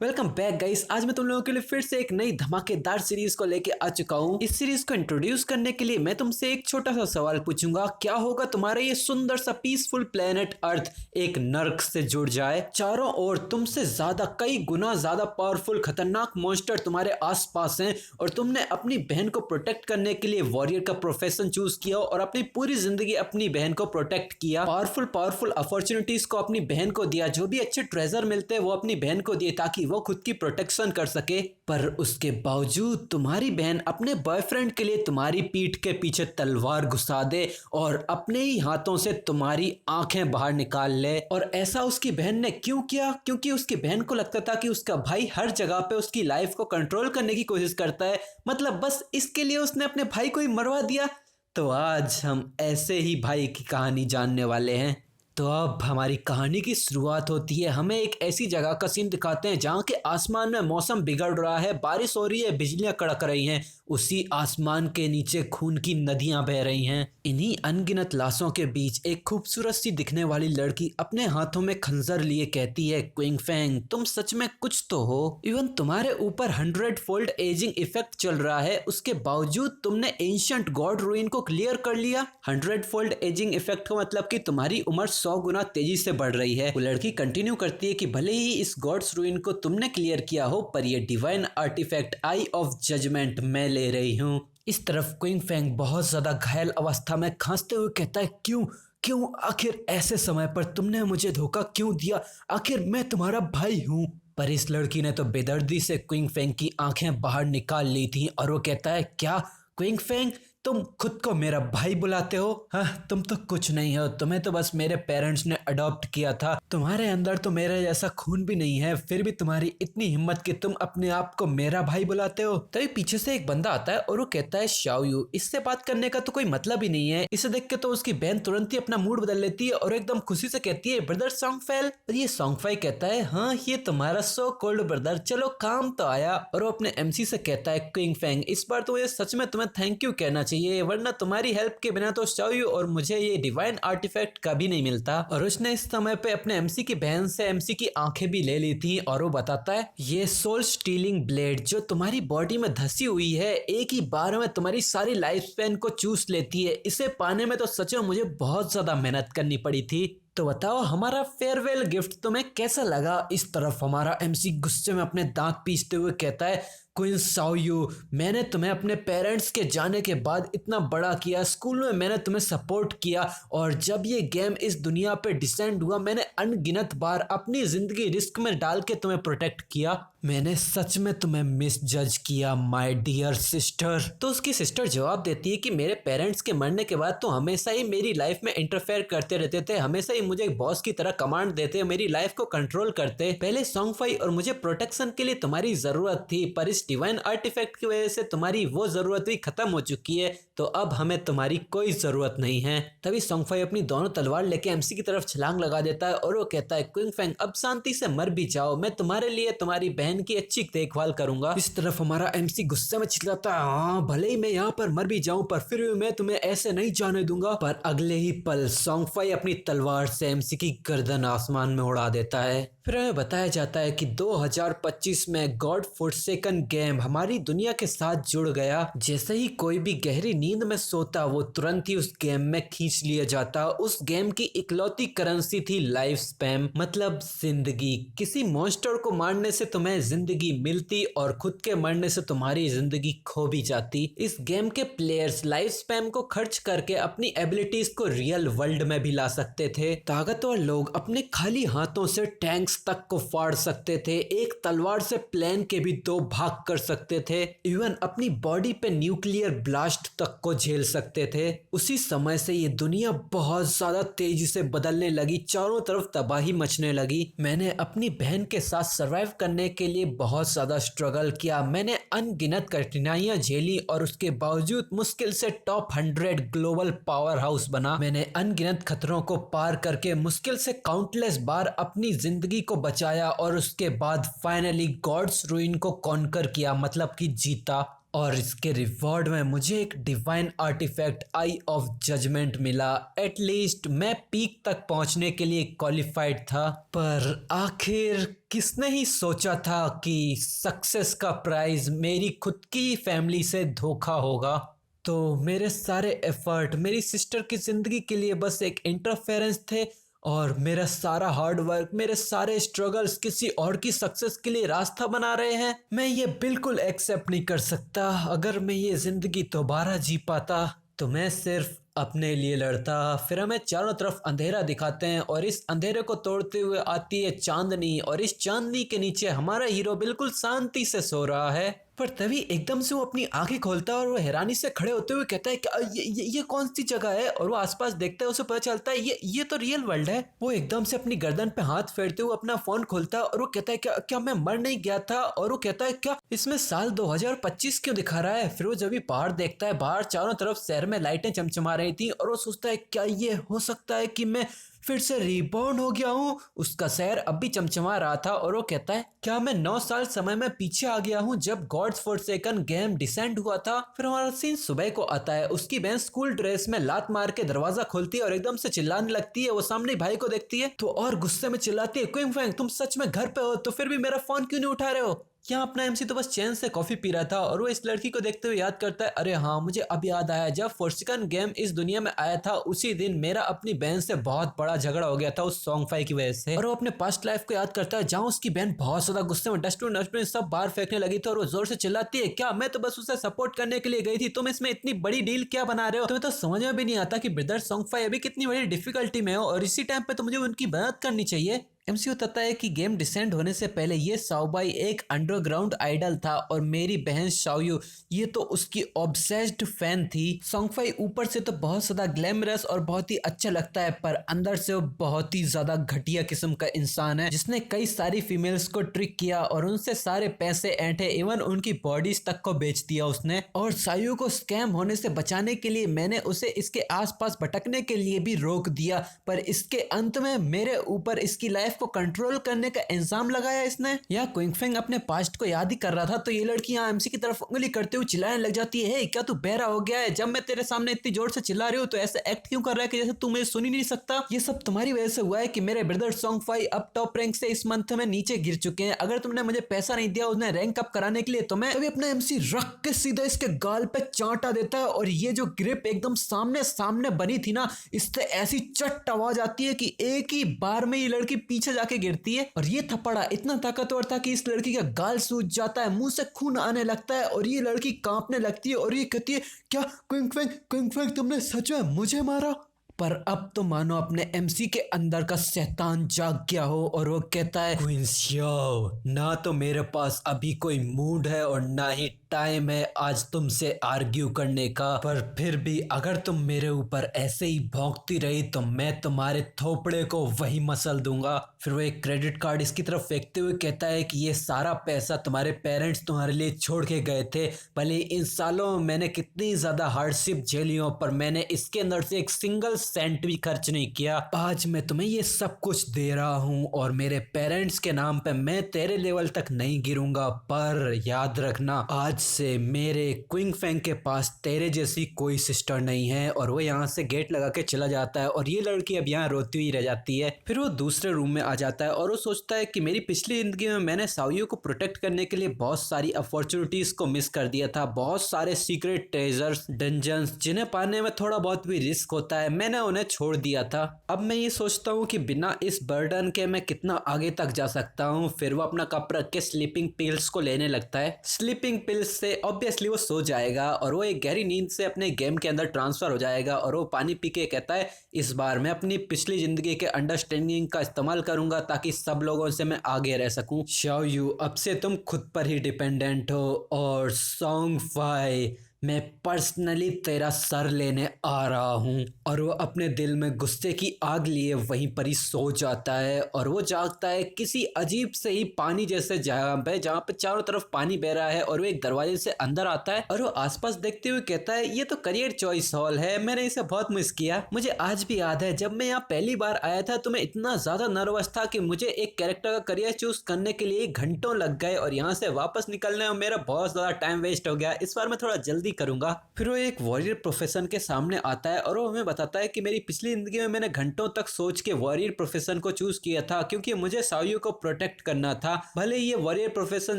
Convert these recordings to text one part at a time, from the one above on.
Welcome back guys. आज मैं तुम लोगों के लिए फिर से एक नई धमाकेदार सीरीज को लेके आ चुका हूँ। इस सीरीज को इंट्रोड्यूस करने के लिए मैं तुमसे एक छोटा सा सवाल पूछूंगा। क्या होगा तुम्हारा ये सुंदर सा पीसफुल प्लेनेट अर्थ एक नर्क से जुड़ जाए, चारों ओर तुमसे ज्यादा कई गुना ज्यादा पावरफुल खतरनाक मॉन्स्टर तुम्हारे आसपास हैं और तुमने अपनी बहन को प्रोटेक्ट करने के लिए वॉरियर का प्रोफेशन चूज किया और अपनी पूरी जिंदगी अपनी बहन को प्रोटेक्ट किया। पावरफुल अपॉर्चुनिटीज को अपनी बहन को दिया, जो भी अच्छे ट्रेजर मिलते हैं वो अपनी बहन को दिए ताकि वो खुद की प्रोटेक्शन कर सके। पर उसके बावजूद तुम्हारी बहन अपने बॉयफ्रेंड के लिए तुम्हारी पीठ के पीछे तलवार घुसा दे और अपने ही हाथों से तुम्हारी आंखें बाहर निकाल ले। और ऐसा उसकी बहन ने क्यों किया? क्योंकि उसकी बहन को लगता था कि उसका भाई हर जगह पे उसकी लाइफ को कंट्रोल करने की कोशिश करता है, मतलब बस इसके लिए उसने अपने भाई को ही मरवा दिया। तो आज हम ऐसे ही भाई की कहानी जानने वाले हैं। तो अब हमारी कहानी की शुरुआत होती है। हमें एक ऐसी जगह का सीन दिखाते हैं जहाँ के आसमान में मौसम बिगड़ रहा है, बारिश हो रही है, बिजलियां कड़क रही हैं। उसी आसमान के नीचे खून की नदियां बह रही हैं। इन्हीं अनगिनत लाशों के बीच एक खूबसूरत सी दिखने वाली लड़की अपने हाथों में खंजर लिए कहती है, क्विंग फैंग तुम सच में कुछ तो हो। इवन तुम्हारे ऊपर 100 फोल्ड एजिंग इफेक्ट चल रहा है, उसके बावजूद तुमने एंशिएंट गॉड रूइन को क्लियर कर लिया। 100 फोल्ड एजिंग इफेक्ट का मतलब कि तुम्हारी उम्र 100 गुना तेजी से बढ़ रही है। वो लड़की कंटिन्यू करती है कि भले ही इस गॉड्स रूइन को तुमने क्लियर किया हो, पर ये divine artefact eye of judgement मैं ले रही हूँ। इस तरफ क्विंग फैंग बहुत ज्यादा घायल अवस्था में खांसते हुए कहता है, क्यों क्यों आखिर ऐसे समय पर तुमने मुझे धोखा क्यों दिया? आखिर मैं तुम्हारा भाई हूँ। पर इस लड़की ने तो बेदर्दी से क्विंग फैंग की आंखें बाहर निकाल ली थी और वो कहता है, क्या क्विंग फैंग तुम खुद को मेरा भाई बुलाते हो? हाँ, तुम तो कुछ नहीं हो, तुम्हें तो बस मेरे पेरेंट्स ने अडॉप्ट किया था, तुम्हारे अंदर तो मेरे जैसा खून भी नहीं है, फिर भी तुम्हारी इतनी हिम्मत कि तुम अपने आप को मेरा भाई बुलाते हो। तभी पीछे से एक बंदा आता है और वो कहता है, शाओयू इससे बात करने का तो कोई मतलब ही नहीं है। इसे देख के तो उसकी बहन तुरंत ही अपना मूड बदल लेती है और एकदम खुशी से कहती है, ब्रदर सॉन्गफेल। और ये सॉन्गफाई कहता है, हाँ ये तुम्हारा सो कोल्ड ब्रदर, चलो काम तो आया। और वो अपने एमसी से कहता है, क्विंग फैंग इस बार तो ये सच में तुम्हें थैंक यू कहना चाहिए, वरना तुम्हारी हेल्प के बिना तो शाओयू और मुझे ये डिवाइन आर्टिफैक्ट कभी नहीं मिलता। और उसने इस समय पे अपने एमसी की बहन से एमसी की आंखें भी ले ली थी और वो बताता है, ये सोल स्टीलिंग ब्लेड जो तुम्हारी बॉडी में धसी हुई है, एक ही बार में तुम्हारी सारी लाइफ स्पैन को चूस लेती है। इसे पाने में तो सच में मुझे बहुत ज्यादा मेहनत करनी पड़ी थी। तो बताओ हमारा फेयरवेल गिफ्ट तुम्हें कैसा लगा? इस तरफ हमारा एमसी गुस्से में अपने दांत पीसते हुए कहता है, क्वीन शाओयू मैंने तुम्हें अपने पेरेंट्स के जाने के बाद इतना बड़ा किया, स्कूल में मैंने तुम्हें सपोर्ट किया और जब ये गेम इस दुनिया पे डिसेंड हुआ मैंने अनगिनत बार अपनी जिंदगी रिस्क में डाल के तुम्हें प्रोटेक्ट किया। मैंने सच में तुम्हें मिस जज किया माय डियर सिस्टर। तो उसकी सिस्टर जवाब देती है कि मेरे पेरेंट्स के मरने के बाद तो हमेशा ही मेरी लाइफ में इंटरफेयर करते रहते थे, हमेशा ही मुझे बॉस की तरह कमांड देते, मेरी लाइफ को कंट्रोल करते। पहले सॉन्गफाई और मुझे प्रोटेक्शन के लिए तुम्हारी जरूरत थी, पर इस डिवाइन आर्टिफैक्ट की वजह से तुम्हारी वो जरूरत भी खत्म हो चुकी है, तो अब हमें तुम्हारी कोई जरूरत नहीं है। तभी सॉन्गफाई अपनी दोनों तलवार लेके एमसी की तरफ छलांग लगा देता है और वो कहता है, क्विंग फैंग अब शांति से मर भी जाओ, मैं तुम्हारे लिए तुम्हारी बहन की अच्छी देखभाल करूंगा। इस तरफ हमारा एमसी गुस्से में चिल्लाता है, हाँ भले ही मैं यहाँ पर मर भी जाऊं पर फिर भी मैं तुम्हें ऐसे नहीं जाने दूंगा। पर अगले ही पल सॉन्गफाई अपनी तलवार से एमसी की गर्दन आसमान में उड़ा देता है। फिर हमें बताया जाता है कि 2025 में गॉड फॉरसेकन गेम हमारी दुनिया के साथ जुड़ गया। जैसे ही कोई भी गहरी नींद में सोता वो तुरंत ही उस गेम में खींच लिया जाता। उस गेम की इकलौती करेंसी थी लाइफ स्पैम, मतलब जिंदगी। किसी मॉन्स्टर को मारने से तुम्हें जिंदगी मिलती और खुद के मरने से तुम्हारी जिंदगी खो भी जाती। इस गेम के प्लेयर्स लाइफ स्पैम को खर्च करके अपनी एबिलिटीज को रियल वर्ल्ड में भी ला सकते थे। ताकतवर लोग अपने खाली हाथों से टैंक्स तक को फाड़ सकते थे, एक तलवार से प्लेन के भी 2 भाग कर सकते थे, इवन अपनी बॉडी पे न्यूक्लियर ब्लास्ट तक को झेल सकते थे। उसी समय से ये दुनिया बहुत ज्यादा तेजी से बदलने लगी, चारों तरफ तबाही मचने लगी। मैंने अपनी बहन के साथ सरवाइव करने के लिए बहुत ज्यादा स्ट्रगल किया, मैंने अनगिनत कठिनाइयां झेली और उसके बावजूद मुश्किल से टॉप 100 ग्लोबल पावर हाउस बना। मैंने अनगिनत खतरों को पार करके मुश्किल से काउंटलेस बार अपनी जिंदगी को बचाया और उसके बाद फाइनली गॉड्स रूइन को कॉन्कर किया, मतलब कि जीता। और इसके रिवॉर्ड में मुझे एक divine artefact eye of judgement मिला। एटलीस्ट मैं पीक तक पहुंचने के लिए क्वालिफाइड था। पर आखिर किसने ही सोचा था कि सक्सेस का प्राइज मेरी खुद की फैमिली से धोखा होगा। तो मेरे सारे एफर्ट मेरी सिस्टर की ज़िंदगी के लिए बस एक इंटरफेरेंस थे और मेरा सारा हार्ड वर्क, मेरे सारे स्ट्रगल्स किसी और की सक्सेस के लिए रास्ता बना रहे हैं। मैं ये बिल्कुल एक्सेप्ट नहीं कर सकता। अगर मैं ये ज़िंदगी दोबारा जी पाता तो मैं सिर्फ अपने लिए लड़ता। फिर हमें चारों तरफ अंधेरा दिखाते हैं और इस अंधेरे को तोड़ते हुए आती है चांदनी, और इस चांदनी के नीचे हमारा हीरो बिल्कुल शांति से सो रहा है। पर तभी एकदम से वो अपनी आंखें खोलता है और वो हैरानी से खड़े होते हुए कहता है कि ये कौन सी जगह है। और वो आसपास देखता है, उसे पता चलता है ये तो रियल वर्ल्ड है। वो एकदम से अपनी गर्दन पे हाथ फेरते हुए अपना फोन खोलता है और वो कहता है क्या मैं मर नहीं गया था। और वो कहता है क्या इसमें साल 2025 क्यों दिखा रहा है। फिर वो जब भी बाहर देखता है, बाहर चारों तरफ शहर में लाइटें चमचमा रही थी और वो सोचता है क्या ये हो सकता है कि मैं फिर से रिबॉर्न हो गया हूँ। उसका शहर अब भी चमचमा रहा था और वो कहता है क्या मैं 9 साल समय में पीछे आ गया हूँ जब गॉड्स फॉरसेकन गेम डिसेंड हुआ था। फिर हमारा सीन सुबह को आता है। उसकी बहन स्कूल ड्रेस में लात मार के दरवाजा खोलती है और एकदम से चिल्लाने लगती है। वो सामने भाई को देखती है तो और गुस्से में चिल्लाती है, क्विंग फैंग तुम सच में घर पे हो तो फिर भी मेरा फोन क्यों नहीं उठा रहे हो। यहाँ अपना एमसी तो बस चैन से कॉफी पी रहा था और वो इस लड़की को देखते हुए याद करता है, अरे हाँ मुझे अब याद आया, जब फोर्सिकन गेम इस दुनिया में आया था उसी दिन मेरा अपनी बहन से बहुत बड़ा झगड़ा हो गया था उस सॉन्ग फाई की वजह से। और वो अपने पास्ट लाइफ को याद करता है जहाँ उसकी बहन बहुत ज्यादा गुस्से में डस्टबिन सब बाहर फेंकने लगी थी और वो जोर से चिल्लाती है, क्या मैं तो बस उसे सपोर्ट करने के लिए गई थी, तुम इसमें इतनी बड़ी डील क्या बना रहे हो। तुम्हें तो समझ में भी नहीं आता कि ब्रदर सॉन्ग फाई अभी कितनी बड़ी डिफिकल्टी में हो और इसी टाइम पे तो मुझे उनकी मदद करनी चाहिए। एमसीयू बताता है कि गेम डिसेंड होने से पहले ये साओबाई एक अंडरग्राउंड आइडल था और मेरी बहन शाओयू ये तो उसकी ऑब्सेस्ड फैन थी। सॉन्गफाई ऊपर से तो बहुत ज्यादा ग्लैमरस और बहुत ही अच्छा लगता है पर अंदर से वो बहुत ही ज्यादा घटिया किस्म का इंसान है जिसने कई सारी फीमेल्स को ट्रिक किया और उनसे सारे पैसे ऐंठे, इवन उनकी बॉडीज तक को बेच दिया उसने। और शाओयू को स्कैम होने से बचाने के लिए मैंने उसे इसके आसपास भटकने के लिए भी रोक दिया, पर इसके अंत में मेरे ऊपर इसकी लाइफ को कंट्रोल करने का इंजाम लगाया इसने। या क्विंगफेंग अपने पास्ट को याद ही कर रहा था तो ये लड़की यहाँ एमसी की तरफ उंगली करते हुए चिल्लाने लग जाती है, क्या तू बहरा हो गया है, जब मैं तेरे सामने इतनी जोर से चिल्ला रही हूँ तो ऐसे एक्ट क्यों कर रहा है कि जैसे तू मुझे सुन ही नहीं सकता। ये सब तुम्हारी वजह से हुआ है कि मेरे ब्रदर सॉन्ग फाई अब टॉप रैंक से इस मंथ में नीचे गिर चुके हैं। अगर तुमने मुझे पैसा नहीं दिया उन्हें रैंक अप कराने के लिए तो मैं तभी अपना एमसी रख के सीधा इसके गाल पे चांटा देता है और ये जो ग्रिप एकदम सामने सामने बनी थी ना, इससे ऐसी चट आवाज आती है कि एक ही बार में ये लड़की पीछे जाके गिरती है। और ये थप्पड़ा इतना ताकतवर था कि इस लड़की का गाल सूज जाता है, मुंह से खून आने लगता है और ये लड़की कांपने लगती है और ये कहती है, क्या क्विंगफेंग तुमने सच में मुझे मारा। पर अब तो मानो अपने एमसी के अंदर का शैतान जाग गया हो और वो कहता है, क्विंसियो ना तो मेरे पास अभी कोई मूड है और ना ही टाइम है आज तुमसे आर्ग्यू करने का, पर फिर भी अगर तुम मेरे ऊपर ऐसे ही भौंकती रही तो मैं तुम्हारे थोपड़े को वही मसल दूंगा। फिर वो एक क्रेडिट कार्ड इसकी तरफ फेंकते हुए कहता है कि ये सारा पैसा तुम्हारे पेरेंट्स तुम्हारे लिए छोड़ के गए थे, भले इन सालों में मैंने कितनी ज्यादा हार्डशिप झेली हो पर मैंने इसके अंदर से एक सिंगल सेंट भी खर्च नहीं किया। आज मैं तुम्हें ये सब कुछ दे रहा हूँ और मेरे पेरेंट्स के नाम पे मैं तेरे लेवल तक नहीं गिरूंगा, पर याद रखना आज से मेरे क्विंगफेंग के पास तेरे जैसी कोई सिस्टर नहीं है। और वो यहाँ से गेट लगा के चला जाता है और ये लड़की अब यहाँ रोती हुई रह जाती है। फिर वो दूसरे रूम में आ जाता है और वो सोचता है कि मेरी पिछली जिंदगी में मैंने शाओयू को प्रोटेक्ट करने के लिए बहुत सारी अपॉर्चुनिटीज को मिस कर दिया था, बहुत सारे सीक्रेट ट्रेजर्स, डंजन्स जिन्हें पाने में थोड़ा बहुत भी रिस्क होता है, मैंने उन्हें छोड़ दिया था। अब मैं ये सोचता हूँ कि बिना इस बर्डन के मैं कितना आगे तक जा सकता हूँ। फिर वो अपना कप रख के स्लीपिंग पिल्स को लेने लगता है। स्लीपिंग पिल्स से ऑब्वियसली वो सो जाएगा और वो एक गहरी नींद से अपने गेम के अंदर ट्रांसफर हो जाएगा। और वो पानी पी के कहता है, इस बार मैं अपनी पिछली जिंदगी के अंडरस्टैंडिंग का इस्तेमाल करूंगा ताकि सब लोगों से मैं आगे रह सकूं। शाओयू अब से तुम खुद पर ही डिपेंडेंट हो और सॉन्ग फाई मैं पर्सनली तेरा सर लेने आ रहा हूँ। और वो अपने दिल में गुस्से की आग लिए वहीं पर ही सो जाता है और वो जागता है किसी अजीब से ही पानी जैसे जगह पे, जहाँ पे चारों तरफ पानी बह रहा है। और वो एक दरवाजे से अंदर आता है और वो आसपास देखते हुए कहता है, ये तो करियर चॉइस हॉल है, मैंने इसे बहुत मिस किया। मुझे आज भी याद है जब मैं यहाँ पहली बार आया था तो मैं इतना ज्यादा नर्वस था कि मुझे एक कैरेक्टर का करियर चूज करने के लिए घंटों लग गए और यहाँ से वापस निकलने में मेरा बहुत ज्यादा टाइम वेस्ट हो गया। इस बार मैं थोड़ा जल्दी करूंगा। फिर वो एक वॉरियर प्रोफेशन के सामने आता है और वो हमें बताता है कि मेरी पिछली जिंदगी में मैंने घंटों तक सोच के वॉरियर प्रोफेशन को चूज किया था क्योंकि मुझे साओयू को प्रोटेक्ट करना था। भले ये वॉरियर प्रोफेशन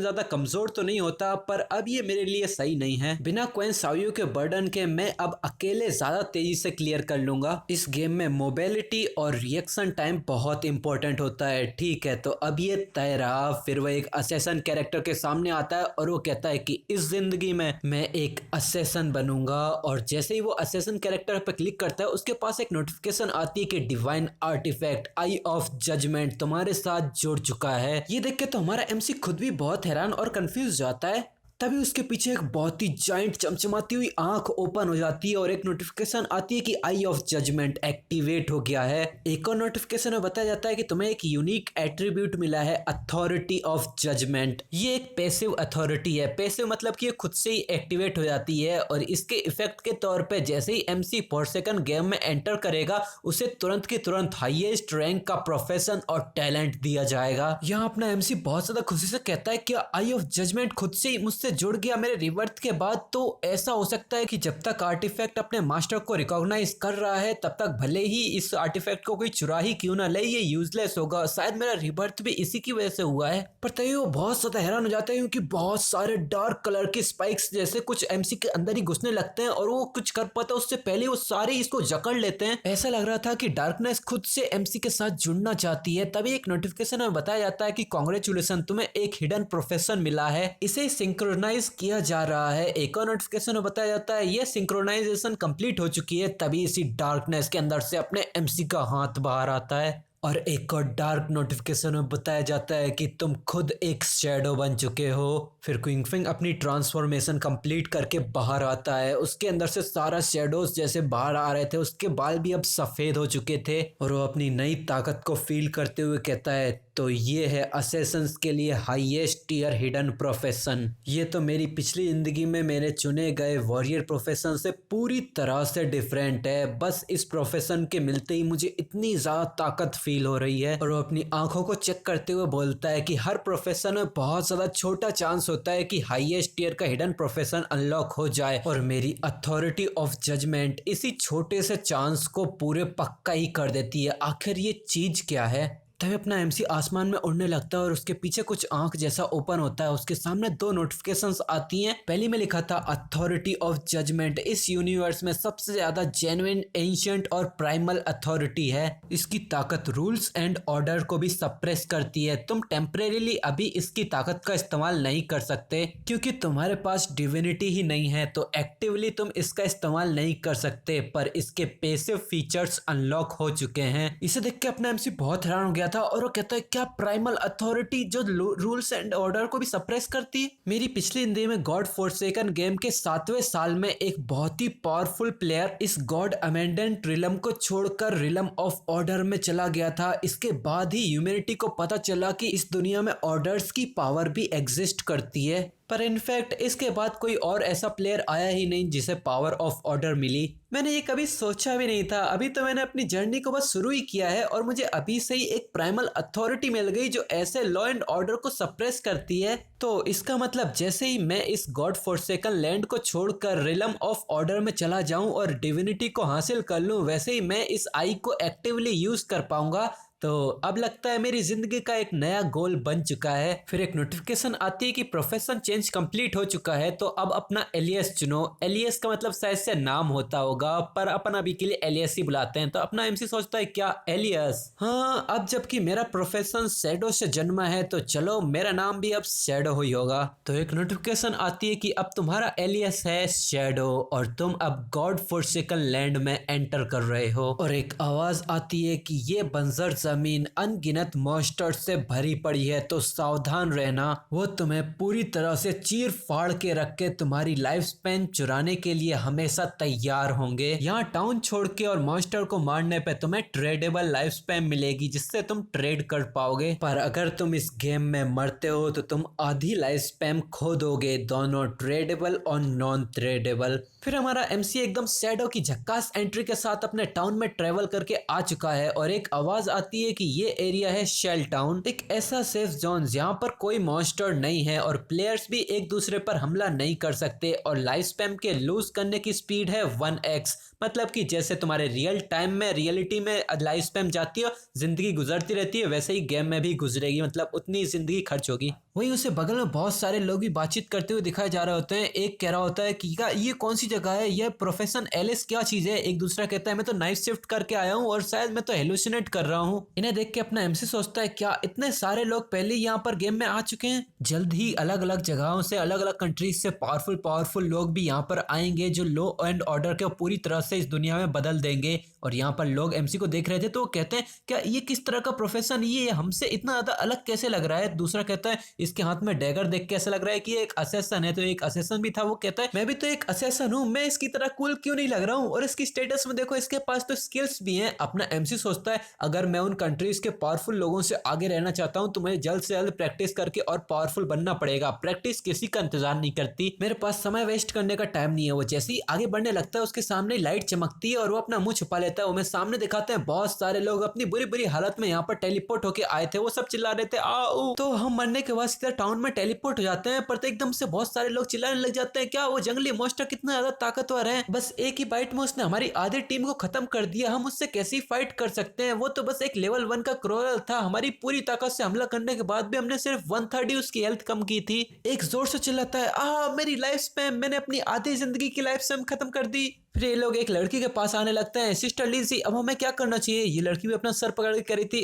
ज्यादा कमजोर तो नहीं होता पर अब ये मेरे लिए सही नहीं है। बिना क्वीन साओयू के बर्डन के मैं अब अकेले ज्यादा तेजी से क्लियर कर लूंगा। इस गेम में मोबिलिटी और रिएक्शन टाइम बहुत इंपॉर्टेंट होता है। ठीक है, तो अब ये तय रहा। फिर वो एक असैसन कैरेक्टर के सामने आता है और वो कहता है कि इस जिंदगी में मैं एक असैसन बनूंगा। और जैसे ही वो असैसन कैरेक्टर पर क्लिक करता है उसके पास एक नोटिफिकेशन आती है कि divine artefact eye of judgement तुम्हारे साथ जुड़ चुका है। ये देख के तो हमारा एमसी खुद भी बहुत हैरान और कंफ्यूज जाता है। तभी उसके पीछे एक बहुत ही जाइंट चमचमाती हुई आंख ओपन हो जाती है और एक नोटिफिकेशन आती है कि आई ऑफ जजमेंट एक्टिवेट हो गया है। एक और नोटिफिकेशन में बताया जाता है कि तुम्हें एक यूनिक एट्रीब्यूट मिला है, अथॉरिटी ऑफ जजमेंट। ये एक पैसिव अथॉरिटी है। पैसिव मतलब कि ये खुद से ही एक्टिवेट हो जाती है और इसके इफेक्ट के तौर पे जैसे ही एमसी फॉरसेकन गेम में एंटर करेगा उसे तुरंत के तुरंत हाईएस्ट रैंक का प्रोफेशन और टैलेंट दिया जाएगा। यहाँ अपना एमसी बहुत ज्यादा खुशी से कहता है कि आई ऑफ जजमेंट खुद से ही मुझसे जुड़ गया मेरे रिबर्थ के बाद। तो ऐसा हो सकता है कि जब तक आर्टिफैक्ट अपने मास्टर को रिकॉग्नाइज कर रहा है तब तक भले ही इस आर्टिफैक्ट को कोई चुरा ही क्यों ना ले, ये यूजलेस होगा। शायद मेरा रिबर्थ भी इसी की वजह से हुआ है। पर तभी वो बहुत ज्यादा हैरान हो जाता है क्योंकि बहुत सारे डार्क कलर के स्पाइक्स जैसे कुछ एमसी के अंदर ही घुसने लगते हैं और वो कुछ कर पाता उससे पहले वो सारे इसको जकड़ लेते हैं। ऐसा लग रहा था कि डार्कनेस खुद से एमसी के साथ जुड़ना चाहती है। तभी एक नोटिफिकेशन में बताया जाता है कि कांग्रेचुलेशन, तुम्हें एक हिडन प्रोफेशन मिला है, इसे सिंक्रोनाइज किया जा रहा है। एक और नोटिफिकेशन में बताया जाता है ये सिंक्रोनाइजेशन कंप्लीट हो चुकी है। तभी इसी डार्कनेस के अंदर से अपने एमसी का हाथ बाहर आता है और एक और डार्क नोटिफिकेशन में बताया जाता है कि तुम खुद एक शैडो बन चुके हो। फिर क्विंगफिंग अपनी ट्रांसफॉर्मेशन कंप्लीट करके बाहर आता है। उसके अंदर से सारा शैडोज जैसे बाहर आ रहे थे, उसके बाल भी अब सफेद हो चुके थे और वो अपनी नई ताकत को फील करते हुए कहता है, तो ये है असैसिन्स के लिए हाईएस्ट टियर हिडन प्रोफेशन। ये तो मेरी पिछली जिंदगी में मैंने चुने गए वॉरियर प्रोफेशन से पूरी तरह से डिफरेंट है। बस इस प्रोफेशन के मिलते ही मुझे इतनी ज्यादा ताकत फील हो रही है। और वो अपनी आंखों को चेक करते हुए बोलता है कि हर प्रोफेशन में बहुत ज्यादा छोटा चांस होता है कि हाईएस्ट टियर का हिडन प्रोफेशन अनलॉक हो जाए और मेरी अथॉरिटी ऑफ जजमेंट इसी छोटे से चांस को पूरे पक्का ही कर देती है। आखिर ये चीज क्या है? तभी अपना एमसी आसमान में उड़ने लगता है और उसके पीछे कुछ आंख जैसा ओपन होता है। उसके सामने दो नोटिफिकेशंस आती हैं। पहली में लिखा था अथॉरिटी ऑफ जजमेंट इस यूनिवर्स में सबसे ज्यादा जेन्युइन, एंशिएंट और प्राइमल अथॉरिटी है। इसकी ताकत रूल्स एंड ऑर्डर को भी सप्रेस करती है। तुम टेम्परेरीली अभी इसकी ताकत का इस्तेमाल नहीं कर सकते क्योंकि तुम्हारे पास डिविनिटी ही नहीं है, तो एक्टिवली तुम इसका इस्तेमाल नहीं कर सकते। पर इसके पैसिव फीचर्स अनलॉक हो चुके हैं। इसे देख के अपना एमसी बहुत हैरान हो गया था और वो कहता है, क्या प्राइमल अथॉरिटी जो रूल्स एंड ऑर्डर को भी सप्रेस करती है? मेरी पिछली जिंदगी में गॉड फोरसेकन गेम के 7वें साल में एक बहुत ही पावरफुल प्लेयर इस गॉड अमेंडेंट रिलम को छोड़कर रिलम ऑफ ऑर्डर में चला गया था। इसके बाद ही ह्यूमैनिटी को पता चला कि इस दुनिया में ऑर्डर्स की पावर भी एग्जिस्ट करती है। पर इनफैक्ट इसके बाद कोई और ऐसा प्लेयर आया ही नहीं जिसे पावर ऑफ ऑर्डर मिली। मैंने ये कभी सोचा भी नहीं था। अभी तो मैंने अपनी जर्नी को बस शुरू ही किया है और मुझे अभी से ही एक प्राइमल अथॉरिटी मिल गई जो ऐसे लॉ एंड ऑर्डर को सप्रेस करती है। तो इसका मतलब जैसे ही मैं इस गॉड फोरसेकन लैंड को छोड़कर रिलम ऑफ ऑर्डर में चला जाऊं और डिविनिटी को हासिल कर लूं, वैसे ही मैं इस आई को एक्टिवली यूज कर पाऊंगा। तो अब लगता है मेरी जिंदगी का एक नया गोल बन चुका है। फिर एक नोटिफिकेशन आती है कि प्रोफेशन चेंज कंप्लीट हो चुका है, तो अब अपना एलियस चुनो। एलियस का मतलब शायद से नाम होता होगा पर अपन अभी के लिए एलियस ही बुलाते हैं। तो अपना एमसी सोचता है, क्या एलियस? हाँ, अब जबकि मेरा प्रोफेशन शैडो से जन्मा है तो चलो मेरा नाम भी अब शैडो ही होगा। तो एक नोटिफिकेशन आती है कि अब तुम्हारा एलियस है शैडो और तुम अब गॉड फोरसेकन लैंड में एंटर कर रहे हो। और एक आवाज आती है कि ये बंजर जमीन अनगिनत मॉन्स्टर्स से भरी पड़ी है, तो सावधान रहना, वो तुम्हें पूरी तरह से चीर फाड़ के रख के तुम्हारी लाइफ स्पैन चुराने के लिए हमेशा तैयार होंगे। यहाँ टाउन छोड़ के और मॉन्स्टर को मारने पे तुम्हें ट्रेडेबल लाइफ स्पैन मिलेगी जिससे तुम ट्रेड कर पाओगे, पर अगर तुम इस गेम में मरते हो तो तुम आधी लाइफ स्पैन खो दोगे, दोनों ट्रेडेबल और नॉन ट्रेडेबल। फिर हमारा एमसी एकदम शैडो की झक्कास एंट्री के साथ अपने टाउन में ट्रेवल करके आ चुका है और एक आवाज आती है कि ये एरिया है शेल टाउन, एक ऐसा सेफ जोन जहाँ पर कोई मॉन्स्टर नहीं है और प्लेयर्स भी एक दूसरे पर हमला नहीं कर सकते, और लाइफ स्पैम के लूज करने की स्पीड है 1x, मतलब कि जैसे तुम्हारे रियल टाइम में रियलिटी में लाइफ स्पैम जाती है, जिंदगी गुजरती रहती है, वैसे ही गेम में भी गुजरेगी, मतलब उतनी जिंदगी खर्च होगी। वहीं उसे बगल में बहुत सारे लोग भी बातचीत करते हुए दिखाए जा रहे होते हैं। एक कह रहा होता है कि ये कौन सी जगह है, ये प्रोफेशन एलिस क्या चीज है। एक दूसरा कहता है मैं तो नाइट शिफ्ट करके आया हूँ और शायद मैं तो हेलुसिनेट कर रहा हूँ। इन्हें देख के अपना एमसी सोचता है क्या इतने सारे लोग पहले यहाँ पर गेम में आ चुके हैं। जल्द ही अलग अलग जगहों से अलग अलग कंट्रीज से पावरफुल लोग भी यहाँ पर आएंगे जो लॉ एंड ऑर्डर के पूरी तरह से इस दुनिया में बदल देंगे। और यहाँ पर लोग एमसी को देख रहे थे तो वो कहते हैं क्या ये किस तरह का प्रोफेशन, ये हमसे इतना ज्यादा अलग कैसे लग रहा है। दूसरा कहता है इसके हाथ में डैगर देख के ऐसा लग रहा है कि ये एक असेसन है, तो एक असेसन भी था। वो कहता है मैं भी तो एक असेसन हूँ, मैं इसकी तरह कूल क्यों नहीं लग रहा हूँ, और इसकी स्टेटस में देखो इसके पास तो स्किल्स भी हैं। अपना एमसी सोचता है अगर मैं उन कंट्रीज के पावरफुल लोगों से आगे रहना चाहता हूँ तो मुझे जल्द से जल्द प्रैक्टिस करके और पावरफुल बनना पड़ेगा। प्रैक्टिस किसी का इंतजार नहीं करती, मेरे पास समय वेस्ट करने का टाइम नहीं है। वो जैसे ही आगे बढ़ने लगता है उसके सामने लाइट चमकती है और वो अपना मुंह छुपा लेता है। वो सामने दिखाते हैं बहुत सारे लोग अपनी बुरी बुरी हालत में यहाँ पर टेलीपोर्ट होके आए थे। वो सब चिल्ला रहे थे आओ, तो हम मरने के बाद सीधा टाउन में टेलीपोर्ट हो जाते हैं, पर तो एकदम से बहुत सारे लोग चिल्लाने लग जाते हैं क्या वो जंगली मॉन्स्टर कितना ज्यादा ताकतवर है, बस एक ही बाइट में उसने हमारी आधी टीम को खत्म कर दिया, हम उससे कैसे फाइट कर सकते हैं। वो तो बस एक लेवल 1 का क्रोरल था, हमारी पूरी ताकत से हमला करने के बाद भी हमने सिर्फ 1/3 उसकी हेल्थ कम की थी। एक जोर से चिल्लाता है मेरी लाइफ स्पैम, मैंने अपनी आधी जिंदगी की लाइफ स्पैम खत्म कर दी। फिर ये लोग एक लड़की के पास आने लगते हैं, सिस्टर लिजी अब हमें क्या करना चाहिए। ये लड़की भी अपना सर पकड़ के करी थी।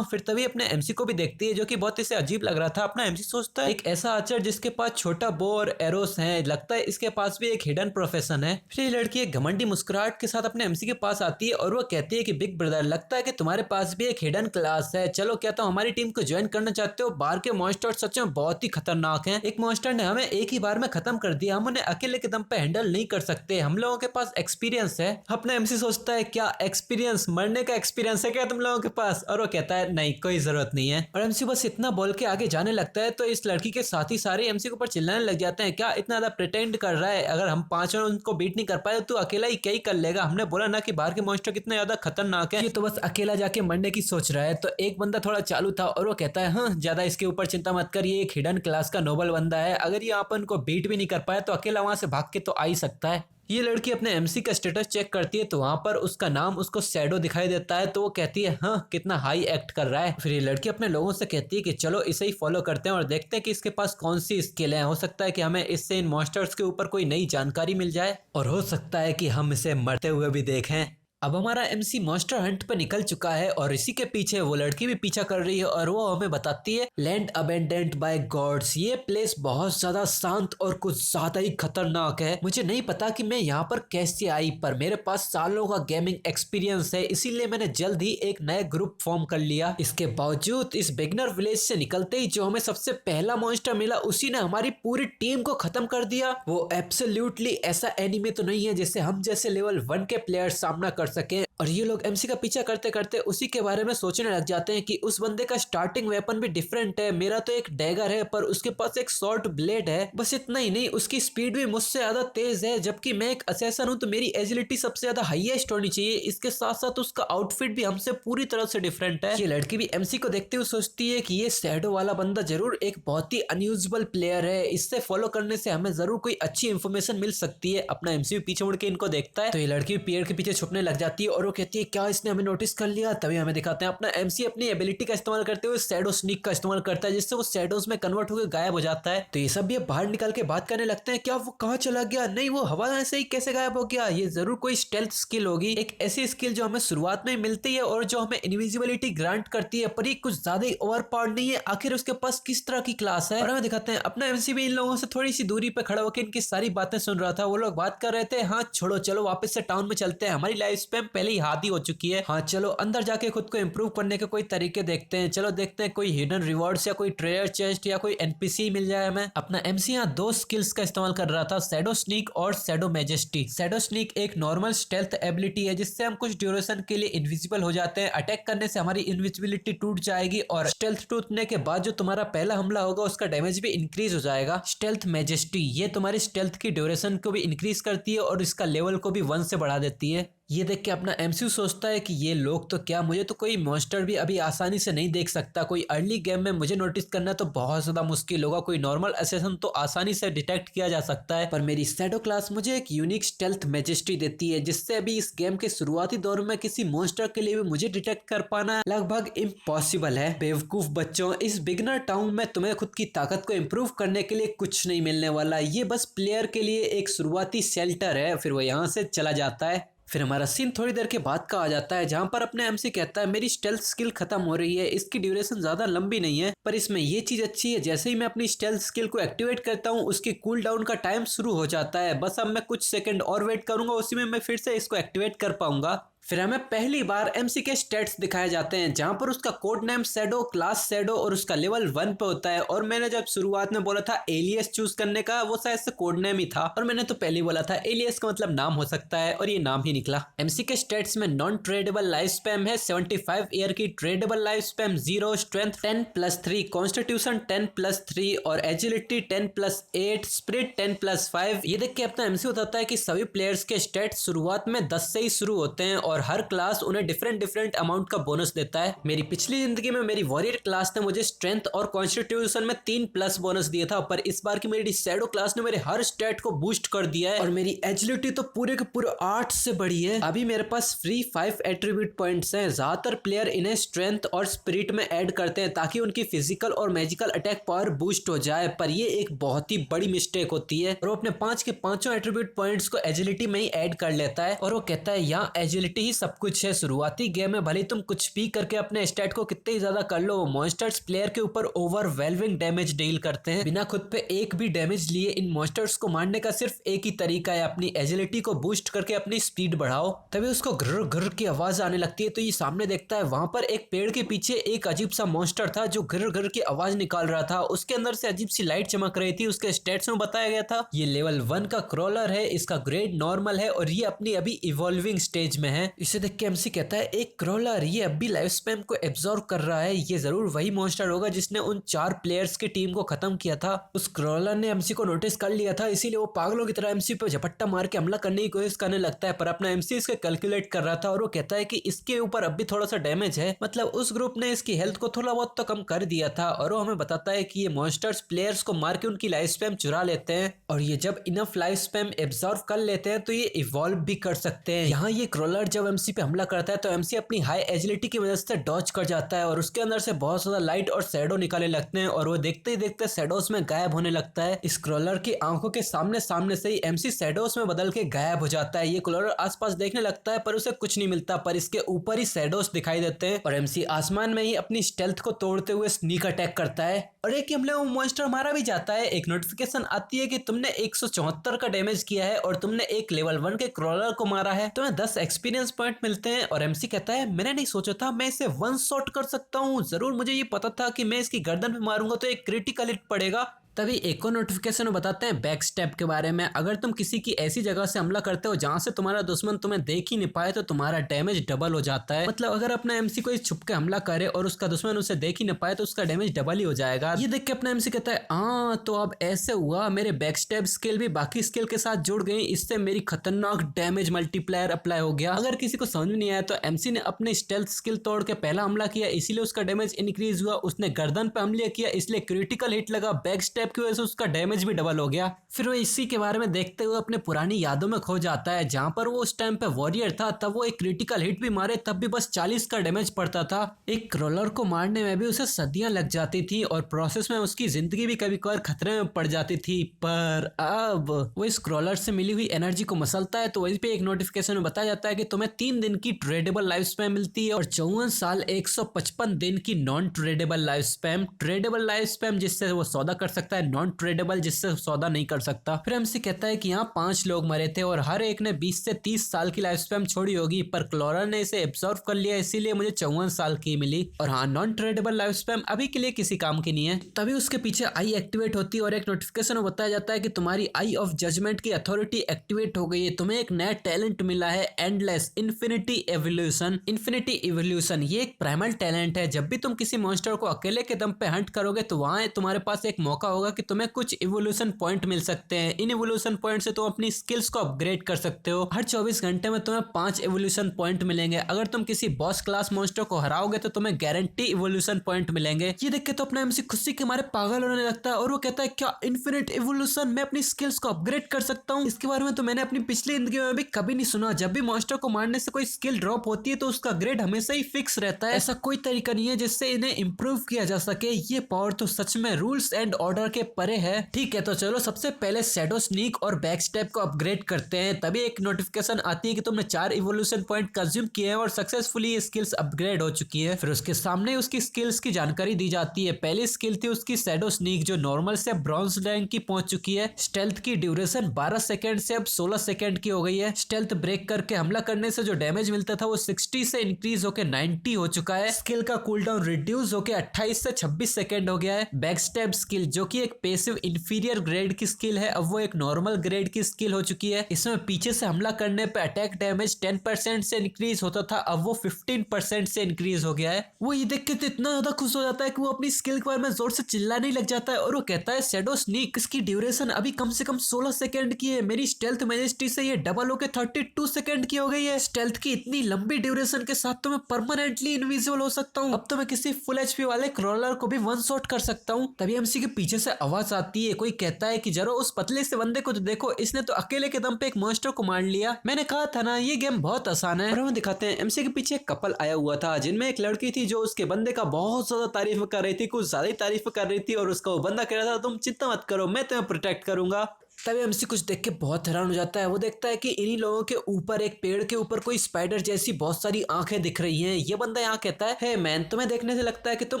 फिर तभी अपने एमसी को भी देखती है जो कि बहुत इसे अजीब लग रहा था। अपना एमसी सोचता है एक ऐसा आर्चर जिसके पास छोटा बो और एरोस है, लगता है इसके पास भी एक हिडन प्रोफेशन है। फिर ये लड़की एक घमंडी मुस्कुराहट के साथ अपने एमसी के पास आती है और वो कहती है कि बिग ब्रदर लगता है कि तुम्हारे पास भी एक हिडन क्लास है, चलो क्या तुम हमारी टीम को ज्वाइन करना चाहते हो। बाहर के मॉन्स्टर सच में बहुत ही खतरनाक है, एक मॉन्स्टर ने हमें एक ही बार में खत्म कर दिया, हम उन्हें अकेले के दम पे हैंडल नहीं कर सकते, हम लोगों के पास एक्सपीरियंस है। अपना एमसी सोचता है क्या एक्सपीरियंस, मरने का एक्सपीरियंस है क्या तुम लोगों के पास, और वो कहता है नहीं कोई जरूरत नहीं है। और एमसी बस इतना बोल के आगे जाने लगता है तो इस लड़की के साथ ही सारे एमसी के ऊपर चिल्लाने लग जाते हैं क्या इतना ज्यादा प्रिटेंड कर रहा है, अगर हम पांचों उनको बीट नहीं कर पाए तो अकेला ही क्या ही कर लेगा, हमने बोला ना कि बाहर के मॉन्स्टर कितने ज्यादा खतरनाक है, ये तो बस अकेला जाके मरने की सोच रहा है। तो एक बंदा थोड़ा चालू था और वो कहता है हाँ ज्यादा इसके ऊपर चिंता मत कर, ये एक हिडन क्लास का नोबल बंदा है, अगर ये अपन को बीट भी नहीं कर पाया तो अकेला वहां से भाग के तो आ ही सकता है। ये लड़की अपने एमसी का स्टेटस चेक करती है तो वहां पर उसका नाम उसको शैडो दिखाई देता है, तो वो कहती है हाँ कितना हाई एक्ट कर रहा है। फिर ये लड़की अपने लोगों से कहती है कि चलो इसे ही फॉलो करते हैं और देखते हैं कि इसके पास कौन सी स्किल है, हो सकता है कि हमें इससे इन मॉन्स्टर्स के ऊपर कोई नई जानकारी मिल जाए और हो सकता है कि हम इसे मरते हुए भी देखें। अब हमारा एमसी मॉन्स्टर हंट पे निकल चुका है और इसी के पीछे वो लड़की भी पीछा कर रही है और वो हमें बताती है लैंड अबेंडेंट बाय गॉड्स, ये प्लेस बहुत ज्यादा शांत और कुछ ज्यादा ही खतरनाक है। मुझे नहीं पता कि मैं यहाँ पर कैसे आई, पर मेरे पास सालों का गेमिंग एक्सपीरियंस है, इसीलिए मैंने जल्द ही एक नया ग्रुप फॉर्म कर लिया। इसके बावजूद इस बिगनर विलेज से निकलते ही जो हमें सबसे पहला मॉन्स्टर मिला उसी ने हमारी पूरी टीम को खत्म कर दिया। वो एब्सोल्युटली ऐसा एनिमे तो नहीं है जिससे हम जैसे लेवल 1 के प्लेयर्स सामना कर सके। और ये लोग एमसी का पीछा करते करते उसी के बारे में सोचने लग जाते हैं कि उस बंदे का स्टार्टिंग वेपन भी डिफरेंट है, मेरा तो एक डैगर है पर उसके पास एक शॉर्ट ब्लेड है, बस इतना ही नहीं उसकी स्पीड भी मुझसे ज्यादा तेज है, जबकि मैं एक असैसन हूं तो मेरी एजिलिटी सबसे ज्यादा हाईएस्ट होनी चाहिए। इसके साथ साथ उसका आउटफिट भी हमसे पूरी तरह से डिफरेंट है। ये लड़की भी एमसी को देखते हुए सोचती है कि ये शैडो वाला बंदा जरूर एक बहुत ही अनयूजुअल प्लेयर है, इससे फॉलो करने से हमें जरूर कोई अच्छी इन्फॉर्मेशन मिल सकती है। अपना एमसी भी पीछे मुड़ के इनको देखता है तो ये लड़की पेड़ के पीछे छुपने लग जाती है और वो कहती है क्या इसने हमें नोटिस कर लिया। तभी हमें दिखाते हैं अपना एमसी अपनी एबिलिटी का इस्तेमाल करते हुए शैडो स्नीक का इस्तेमाल करता है, जिससे वो शैडोज में कन्वर्ट होकर गायब हो जाता है। तो ये सब ये बाहर निकल के बात करने लगते हैं क्या वो कहाँ चला गया, नहीं वो हवा से ही कैसे गायब हो गया, ये जरूर कोई स्टेल्थ स्किल होगी, एक ऐसी स्किल जो हमें शुरुआत में मिलती है और जो हमें इनविजिबिलिटी ग्रांट करती है, पर ये कुछ ज्यादा ही ओवर पावर नहीं है। आखिर उसके पास किस तरह की क्लास है। और हमें दिखाते हैं अपना एमसी भी इन लोगों से थोड़ी सी दूरी पे खड़ा होकर इनकी सारी बातें सुन रहा था। वो लोग बात कर रहे थे हाँ छोड़ो चलो वापस से टाउन में चलते हैं, हमारी लाइफ स्पैन पहले ही हादी हो चुकी है। हाँ चलो अंदर जाके खुद को इम्प्रूव करने के कोई तरीके देखते हैं। चलो देखते हैं कोई हिडन रिवॉर्ड्स या कोई ट्रेजर चेस्ट या कोई एनपीसी मिल जाए हमें। अपना एमसी यहाँ दो स्किल्स का इस्तेमाल कर रहा था, शैडो स्नीक और शैडो मैजेस्टी। शैडो स्नीक एक नॉर्मल स्टेल्थ एबिलिटी है जिससे हम कुछ ड्यूरेशन के लिए इनविजिबल हो जाते हैं। अटैक करने से हमारी इनविजिबिलिटी टूट जाएगी और स्टेल्थ टूटने के बाद जो तुम्हारा पहला हमला होगा उसका डैमेज भी इंक्रीज हो जाएगा। स्टेल्थ मैजेस्टी ये तुम्हारी स्टेल्थ की ड्यूरेशन को भी इंक्रीज करती है और इसका लेवल को भी 1 से बढ़ा देती है। ये देख के अपना एमसीयू सोचता है कि ये लोग तो क्या, मुझे तो कोई मॉन्स्टर भी अभी आसानी से नहीं देख सकता। कोई अर्ली गेम में मुझे नोटिस करना तो बहुत ज्यादा मुश्किल होगा, कोई नॉर्मल असैसिन तो आसानी से डिटेक्ट किया जा सकता है। पर मेरी शैडो क्लास मुझे एक यूनिक स्टेल्थ मैजेस्टी देती है जिससे अभी इस गेम के शुरुआती दौर में किसी मॉन्स्टर के लिए भी मुझे डिटेक्ट कर पाना लगभग इम्पॉसिबल है। बेवकूफ बच्चों, इस बिगनर टाउन में तुम्हें खुद की ताकत को इम्प्रूव करने के लिए कुछ नहीं मिलने वाला, ये बस प्लेयर के लिए एक शुरुआती शेल्टर है। फिर वो यहाँ से चला जाता है। फिर हमारा सीन थोड़ी देर के बाद का आ जाता है जहां पर अपने एमसी कहता है मेरी स्टेल्थ स्किल खत्म हो रही है, इसकी ड्यूरेशन ज्यादा लंबी नहीं है पर इसमें ये चीज अच्छी है, जैसे ही मैं अपनी स्टेल्थ स्किल को एक्टिवेट करता हूँ उसकी कूल डाउन का टाइम शुरू हो जाता है। बस अब मैं कुछ सेकंड और वेट करूंगा, उसी में मैं फिर से इसको एक्टिवेट कर पाऊंगा। फिर हमें पहली बार एमसी के स्टेट्स दिखाए जाते हैं जहां पर उसका code name shadow, class shadow और उसका लेवल 1 पे होता है। और मैंने जब शुरुआत में बोला था एलियस चूज करने का, वो शायद से कोड नेम ही था और मैंने तो पहले बोला था एलियस का मतलब नाम हो सकता है और ये नाम ही निकला। एमसी के स्टेट्स में नॉन ट्रेडेबल लाइफ स्पैम है 75 ईयर की, tradable life spam 0, strength 10+3, constitution 10+3 और एजिलिटी 10+8, स्पिरिट 10+5। ये देख के अपना एमसी बताता है कि सभी प्लेयर्स के स्टेट्स शुरुआत में 10 से ही शुरू होते हैं और हर क्लास उन्हें डिफरेंट अमाउंट का बोनस देता है। मेरी पिछली जिंदगी में मेरी वॉरियर क्लास ने मुझे स्ट्रेंथ और कॉन्स्टिट्यूशन में 3+ बोनस दिया था, पर इस बार की मेरी शैडो क्लास ने मेरे हर स्टेट को बूस्ट कर दिया है और मेरी एजिलिटी तो पूरे के पूरे 8 से बढ़ी है। अभी मेरे पास फ्री 5 एट्रीब्यूट पॉइंट्स हैं। ज्यादातर प्लेयर इन्हें स्ट्रेंथ और स्पिरिट में ऐड करते हैं ताकि उनकी फिजिकल और मैजिकल अटैक पावर बूस्ट हो जाए, पर ये एक बहुत ही बड़ी मिस्टेक होती है और वो अपने 5 के 5 एट्रीब्यूट पॉइंट्स को एजिलिटी में ही ऐड कर लेता है और वो कहता है यहाँ एजिलिटी ही सब कुछ है। शुरुआती गेम में भले तुम कुछ भी करके अपने स्टैट को कितने ही ज्यादा कर लो, मॉन्स्टर्स प्लेयर के ऊपर ओवरवेलमिंग डैमेज डील करते हैं। बिना खुद पे एक भी डैमेज लिए इन मॉन्स्टर्स को मारने का सिर्फ एक ही तरीका है, अपनी एजिलिटी को बूस्ट करके अपनी स्पीड बढ़ाओ। तभी उसको घुर घुर की आवाज आने लगती है तो ये सामने देखता है वहां पर एक पेड़ के पीछे एक अजीब सा मॉन्स्टर था जो घुर घुर की आवाज निकाल रहा था। उसके अंदर से अजीब सी लाइट चमक रही थी। उसके स्टेट्स में बताया गया था ये लेवल 1 का क्रॉलर है, इसका ग्रेड नॉर्मल है और ये अपनी अभी इवॉल्विंग स्टेज में है। इसे देख के एमसी कहता है एक क्रॉलर, ये अभी लाइफ स्पैम को एब्जॉर्ब कर रहा है, ये जरूर वही मॉन्स्टर होगा जिसने उन 4 प्लेयर्स की टीम को खत्म किया था। उस क्रॉलर ने एमसी को नोटिस कर लिया था, इसीलिए वो पागलों की तरह एमसी पे झपट्टा मार के हमला करने की कोशिश करने लगता है, पर अपना एमसी इसके कैलकुलेट कर रहा था और वो कहता है कि इसके ऊपर अब भी थोड़ा सा डैमेज है, मतलब उस ग्रुप ने इसकी हेल्थ को थोड़ा बहुत तो कम कर दिया था। और वो हमें बताता है कि ये मॉन्स्टर्स प्लेयर्स को मार के उनकी लाइफ स्पैम चुरा लेते हैं और ये जब इनफ लाइफ स्पैम एब्जॉर्ब कर लेते हैं तो ये इवॉल्व भी कर सकते हैं। यहाँ ये क्रॉलर जब एमसी पे हमला करता है तो एमसी अपनी हाई एजिलिटी की वजह से डॉज कर जाता है और उसके अंदर से बहुत ज्यादा लाइट और शैडो निकाले लगते हैं और वो देखते ही देखते शैडोज में गायब होने लगता है। इस क्रॉलर की आंखों के सामने से ही एमसी शैडोज में बदल के गायब हो जाता है। ये क्रॉलर आसपास देखने लगता है पर उसे कुछ नहीं मिलता, पर इसके ऊपर ही शैडोज दिखाई देते हैं और एमसी आसमान में ही अपनी स्टेल्थ को तोड़ते हुए स्नीक अटैक करता है और एक हमले में मॉन्स्टर मारा भी जाता है। एक नोटिफिकेशन आती है कि तुमने 174 का डैमेज किया है और तुमने एक लेवल 1 के क्रॉलर को मारा है, तुम्हें 10 एक्सपीरियंस पॉइंट मिलते हैं। और एमसी कहता है मैंने नहीं सोचा था मैं इसे 1 शॉट कर सकता हूँ, जरूर मुझे ये पता था कि मैं इसकी गर्दन पे मारूंगा तो एक क्रिटिकल हिट पड़ेगा। तभी एक और नोटिफिकेशन बताते हैं बैक स्टेप के बारे में। अगर तुम किसी की ऐसी जगह से हमला करते हो जहां से तुम्हारा दुश्मन तुम्हें देख ही नहीं पाए तो तुम्हारा डैमेज डबल हो जाता है। मतलब अगर अपना एमसी कोई छुप के हमला करे और उसका दुश्मन उसे देख ही नहीं पाए तो उसका डैमेज डबल ही हो जाएगा। ये देख के अपना एमसी कहता है हाँ तो अब ऐसे हुआ, मेरे बैक स्टेप स्किल भी बाकी स्किल के साथ जुड़ गई, इससे मेरी खतरनाक डैमेज मल्टीप्लायर अप्लाई हो गया। अगर किसी को समझ नहीं आया तो एमसी ने अपने स्टेल्थ स्किल तोड़ के पहला हमला किया इसीलिए उसका डैमेज इंक्रीज हुआ, उसने गर्दन पे हमला किया इसलिए क्रिटिकल हिट लगा, बैक स्टेप की वजह से उसका डैमेज भी डबल हो गया। फिर वो इसी के बारे में देखते हुए अपने पुरानी यादों में खो जाता है जहां पर वो उस टाइम पे वॉरियर था, तब वो एक क्रिटिकल हिट भी मारे तब भी बस 40 का डैमेज पड़ता था। एक क्रॉलर को मारने में भी उसे सदियां लग जाती थी और प्रोसेस में उसकी जिंदगी भी कभी कभार खतरे में पड़ जाती थी। पर अब वो इस क्रॉलर से मिली हुई एनर्जी को मसलता है तो वहीं पे एक नोटिफिकेशन में बताया जाता है कि तुम्हें 3 दिन की ट्रेडेबल लाइफ स्पैम मिलती है और 54 साल 155 दिन की non tradable life spam. Tradable life spam जिससे वो सौदा कर सकता कहता है नॉन ट्रेडेबल, जिससे सौदा नहीं कर सकता। फिर एमसी कहता है कि यहाँ 5 लोग मरे थे और हर एक ने 20 से 30 साल की लाइफ स्पैन छोड़ी होगी, पर क्लोरा ने इसे एब्सॉर्ब कर लिया, इसीलिए मुझे 54 साल की मिली। और हाँ, नॉन ट्रेडेबल लाइफ स्पैन अभी के लिए किसी काम की नहीं है। तभी उसके पीछे आई एक्टिवेट होती है और एक नोटिफिकेशन में बताया जाता है कि तुम्हारी आई ऑफ जजमेंट की अथॉरिटी एक्टिवेट हो गई है, तुम्हें एक नया टैलेंट मिला है, endless infinity evolution. Infinity evolution ये एक प्राइमल टैलेंट है। जब भी तुम किसी मॉन्स्टर को अकेले के दम पे हंट करोगे तो वहां तुम्हारे पास एक मौका होगा कि तुम्हें कुछ इवोल्यूशन पॉइंट मिल सकते हैं। इन इवोल्यूशन पॉइंट से तुम अपनी स्किल्स को अपग्रेड कर सकते हो। हर 24 घंटे में तुम्हें 5 इवोल्यूशन पॉइंट मिलेंगे। अगर तुम किसी बॉस क्लास मॉन्स्टर को हराओगे तो तुम्हें गारंटी इवोल्यूशन पॉइंट मिलेंगे। ये देख के तो अपना एमसी खुशी के मारे पागल होने लगता है और वो कहता है क्या इन्फिनिट इवोल्यूशन, मैं अपनी स्किल्स को अपग्रेड कर सकता हूँ? इसके बारे में तो मैंने अपनी पिछली जिंदगी में भी कभी नहीं सुना। जब भी मॉन्स्टर को मारने से कोई स्किल ड्रॉप होती है तो उसका ग्रेड हमेशा ही फिक्स रहता है। ऐसा कोई तरीका नहीं है जिससे इन्हें इम्प्रूव किया जा सके। ये पावर तो सच में रूल्स एंड ऑर्डर के परे है। ठीक है, तो चलो सबसे पहले शैडो स्नीक और बैकस्टेप को अपग्रेड करते हैं। तभी एक नोटिफिकेशन आती है कि तुमने 4 इवोल्यूशन पॉइंट कंज्यूम किए हैं और सक्सेसफुली ये स्किल्स अपग्रेड हो चुकी है। फिर उसके सामने उसकी स्किल्स की जानकारी दी जाती है। पहली स्किल थी उसकी शैडो स्नीक, जो नॉर्मल से ब्रॉन्ज रैंक की पहुंच चुकी है। स्टेल्थ की ड्यूरेशन 12 सेकंड से अब 16 सेकंड की हो गई है। स्टेल्थ ब्रेक करके हमला करने से जो डैमेज मिलता था वो 60 से इंक्रीज होकर 90 हो चुका है। स्किल का कूलडाउन रिड्यूस होकर 28 से 26 सेकंड हो गया है। बैकस्टैब स्किल जो कि एक पैसिव इंफीरियर ग्रेड की स्किल है, अब वो एक नॉर्मल ग्रेड की स्किल हो चुकी है। इसमें पीछे से हमला करने पे अटैक डैमेज 10% से इंक्रीज होता था, अब वो 15% से इंक्रीज हो गया है। वो ये देख के तो इतना ज्यादा खुश हो जाता है कि वो अपनी स्किल के बारे में जोर से चिल्लाने लग जाता है और वो कहता है शैडो स्नीक, इसकी ड्यूरेशन अभी कम से कम 16 सेकंड की है। मेरी स्टेल्थ मैजेस्टी से ये डबल होकर 32 सेकंड की हो गई है। स्टेल्थ की इतनी लंबी ड्यूरेशन के साथ तो मैं परमानेंटली इनविजिबल हो सकता हूँ। अब तो मैं किसी फुल एचपी वाले क्रॉलर को भी वन शॉट कर सकता हूँ। तभी एमसी के पीछे से आवाज आती है। कोई कहता है कि जरा उस पतले से बंदे को तो देखो, इसने तो अकेले के दम पे एक मॉन्स्टर को मार लिया। मैंने कहा था ना ये गेम बहुत आसान है। और हमें दिखाते हैं एमसी के पीछे एक कपल आया हुआ था जिनमें एक लड़की थी जो उसके बंदे का बहुत ज्यादा तारीफ कर रही थी, कुछ ज्यादा ही तारीफ कर रही थी। और उसका वो बंदा कह रहा था तुम चिंता मत करो, मैं तुम्हें प्रोटेक्ट करूंगा। तभी एमसी कुछ देख के बहुत हैरान हो जाता है। वो देखता है कि इन्हीं लोगों के ऊपर एक पेड़ के ऊपर कोई स्पाइडर जैसी बहुत सारी आंखें दिख रही हैं। ये बंदा यहाँ कहता है हे मैन, तुम्हें देखने से लगता है कि तुम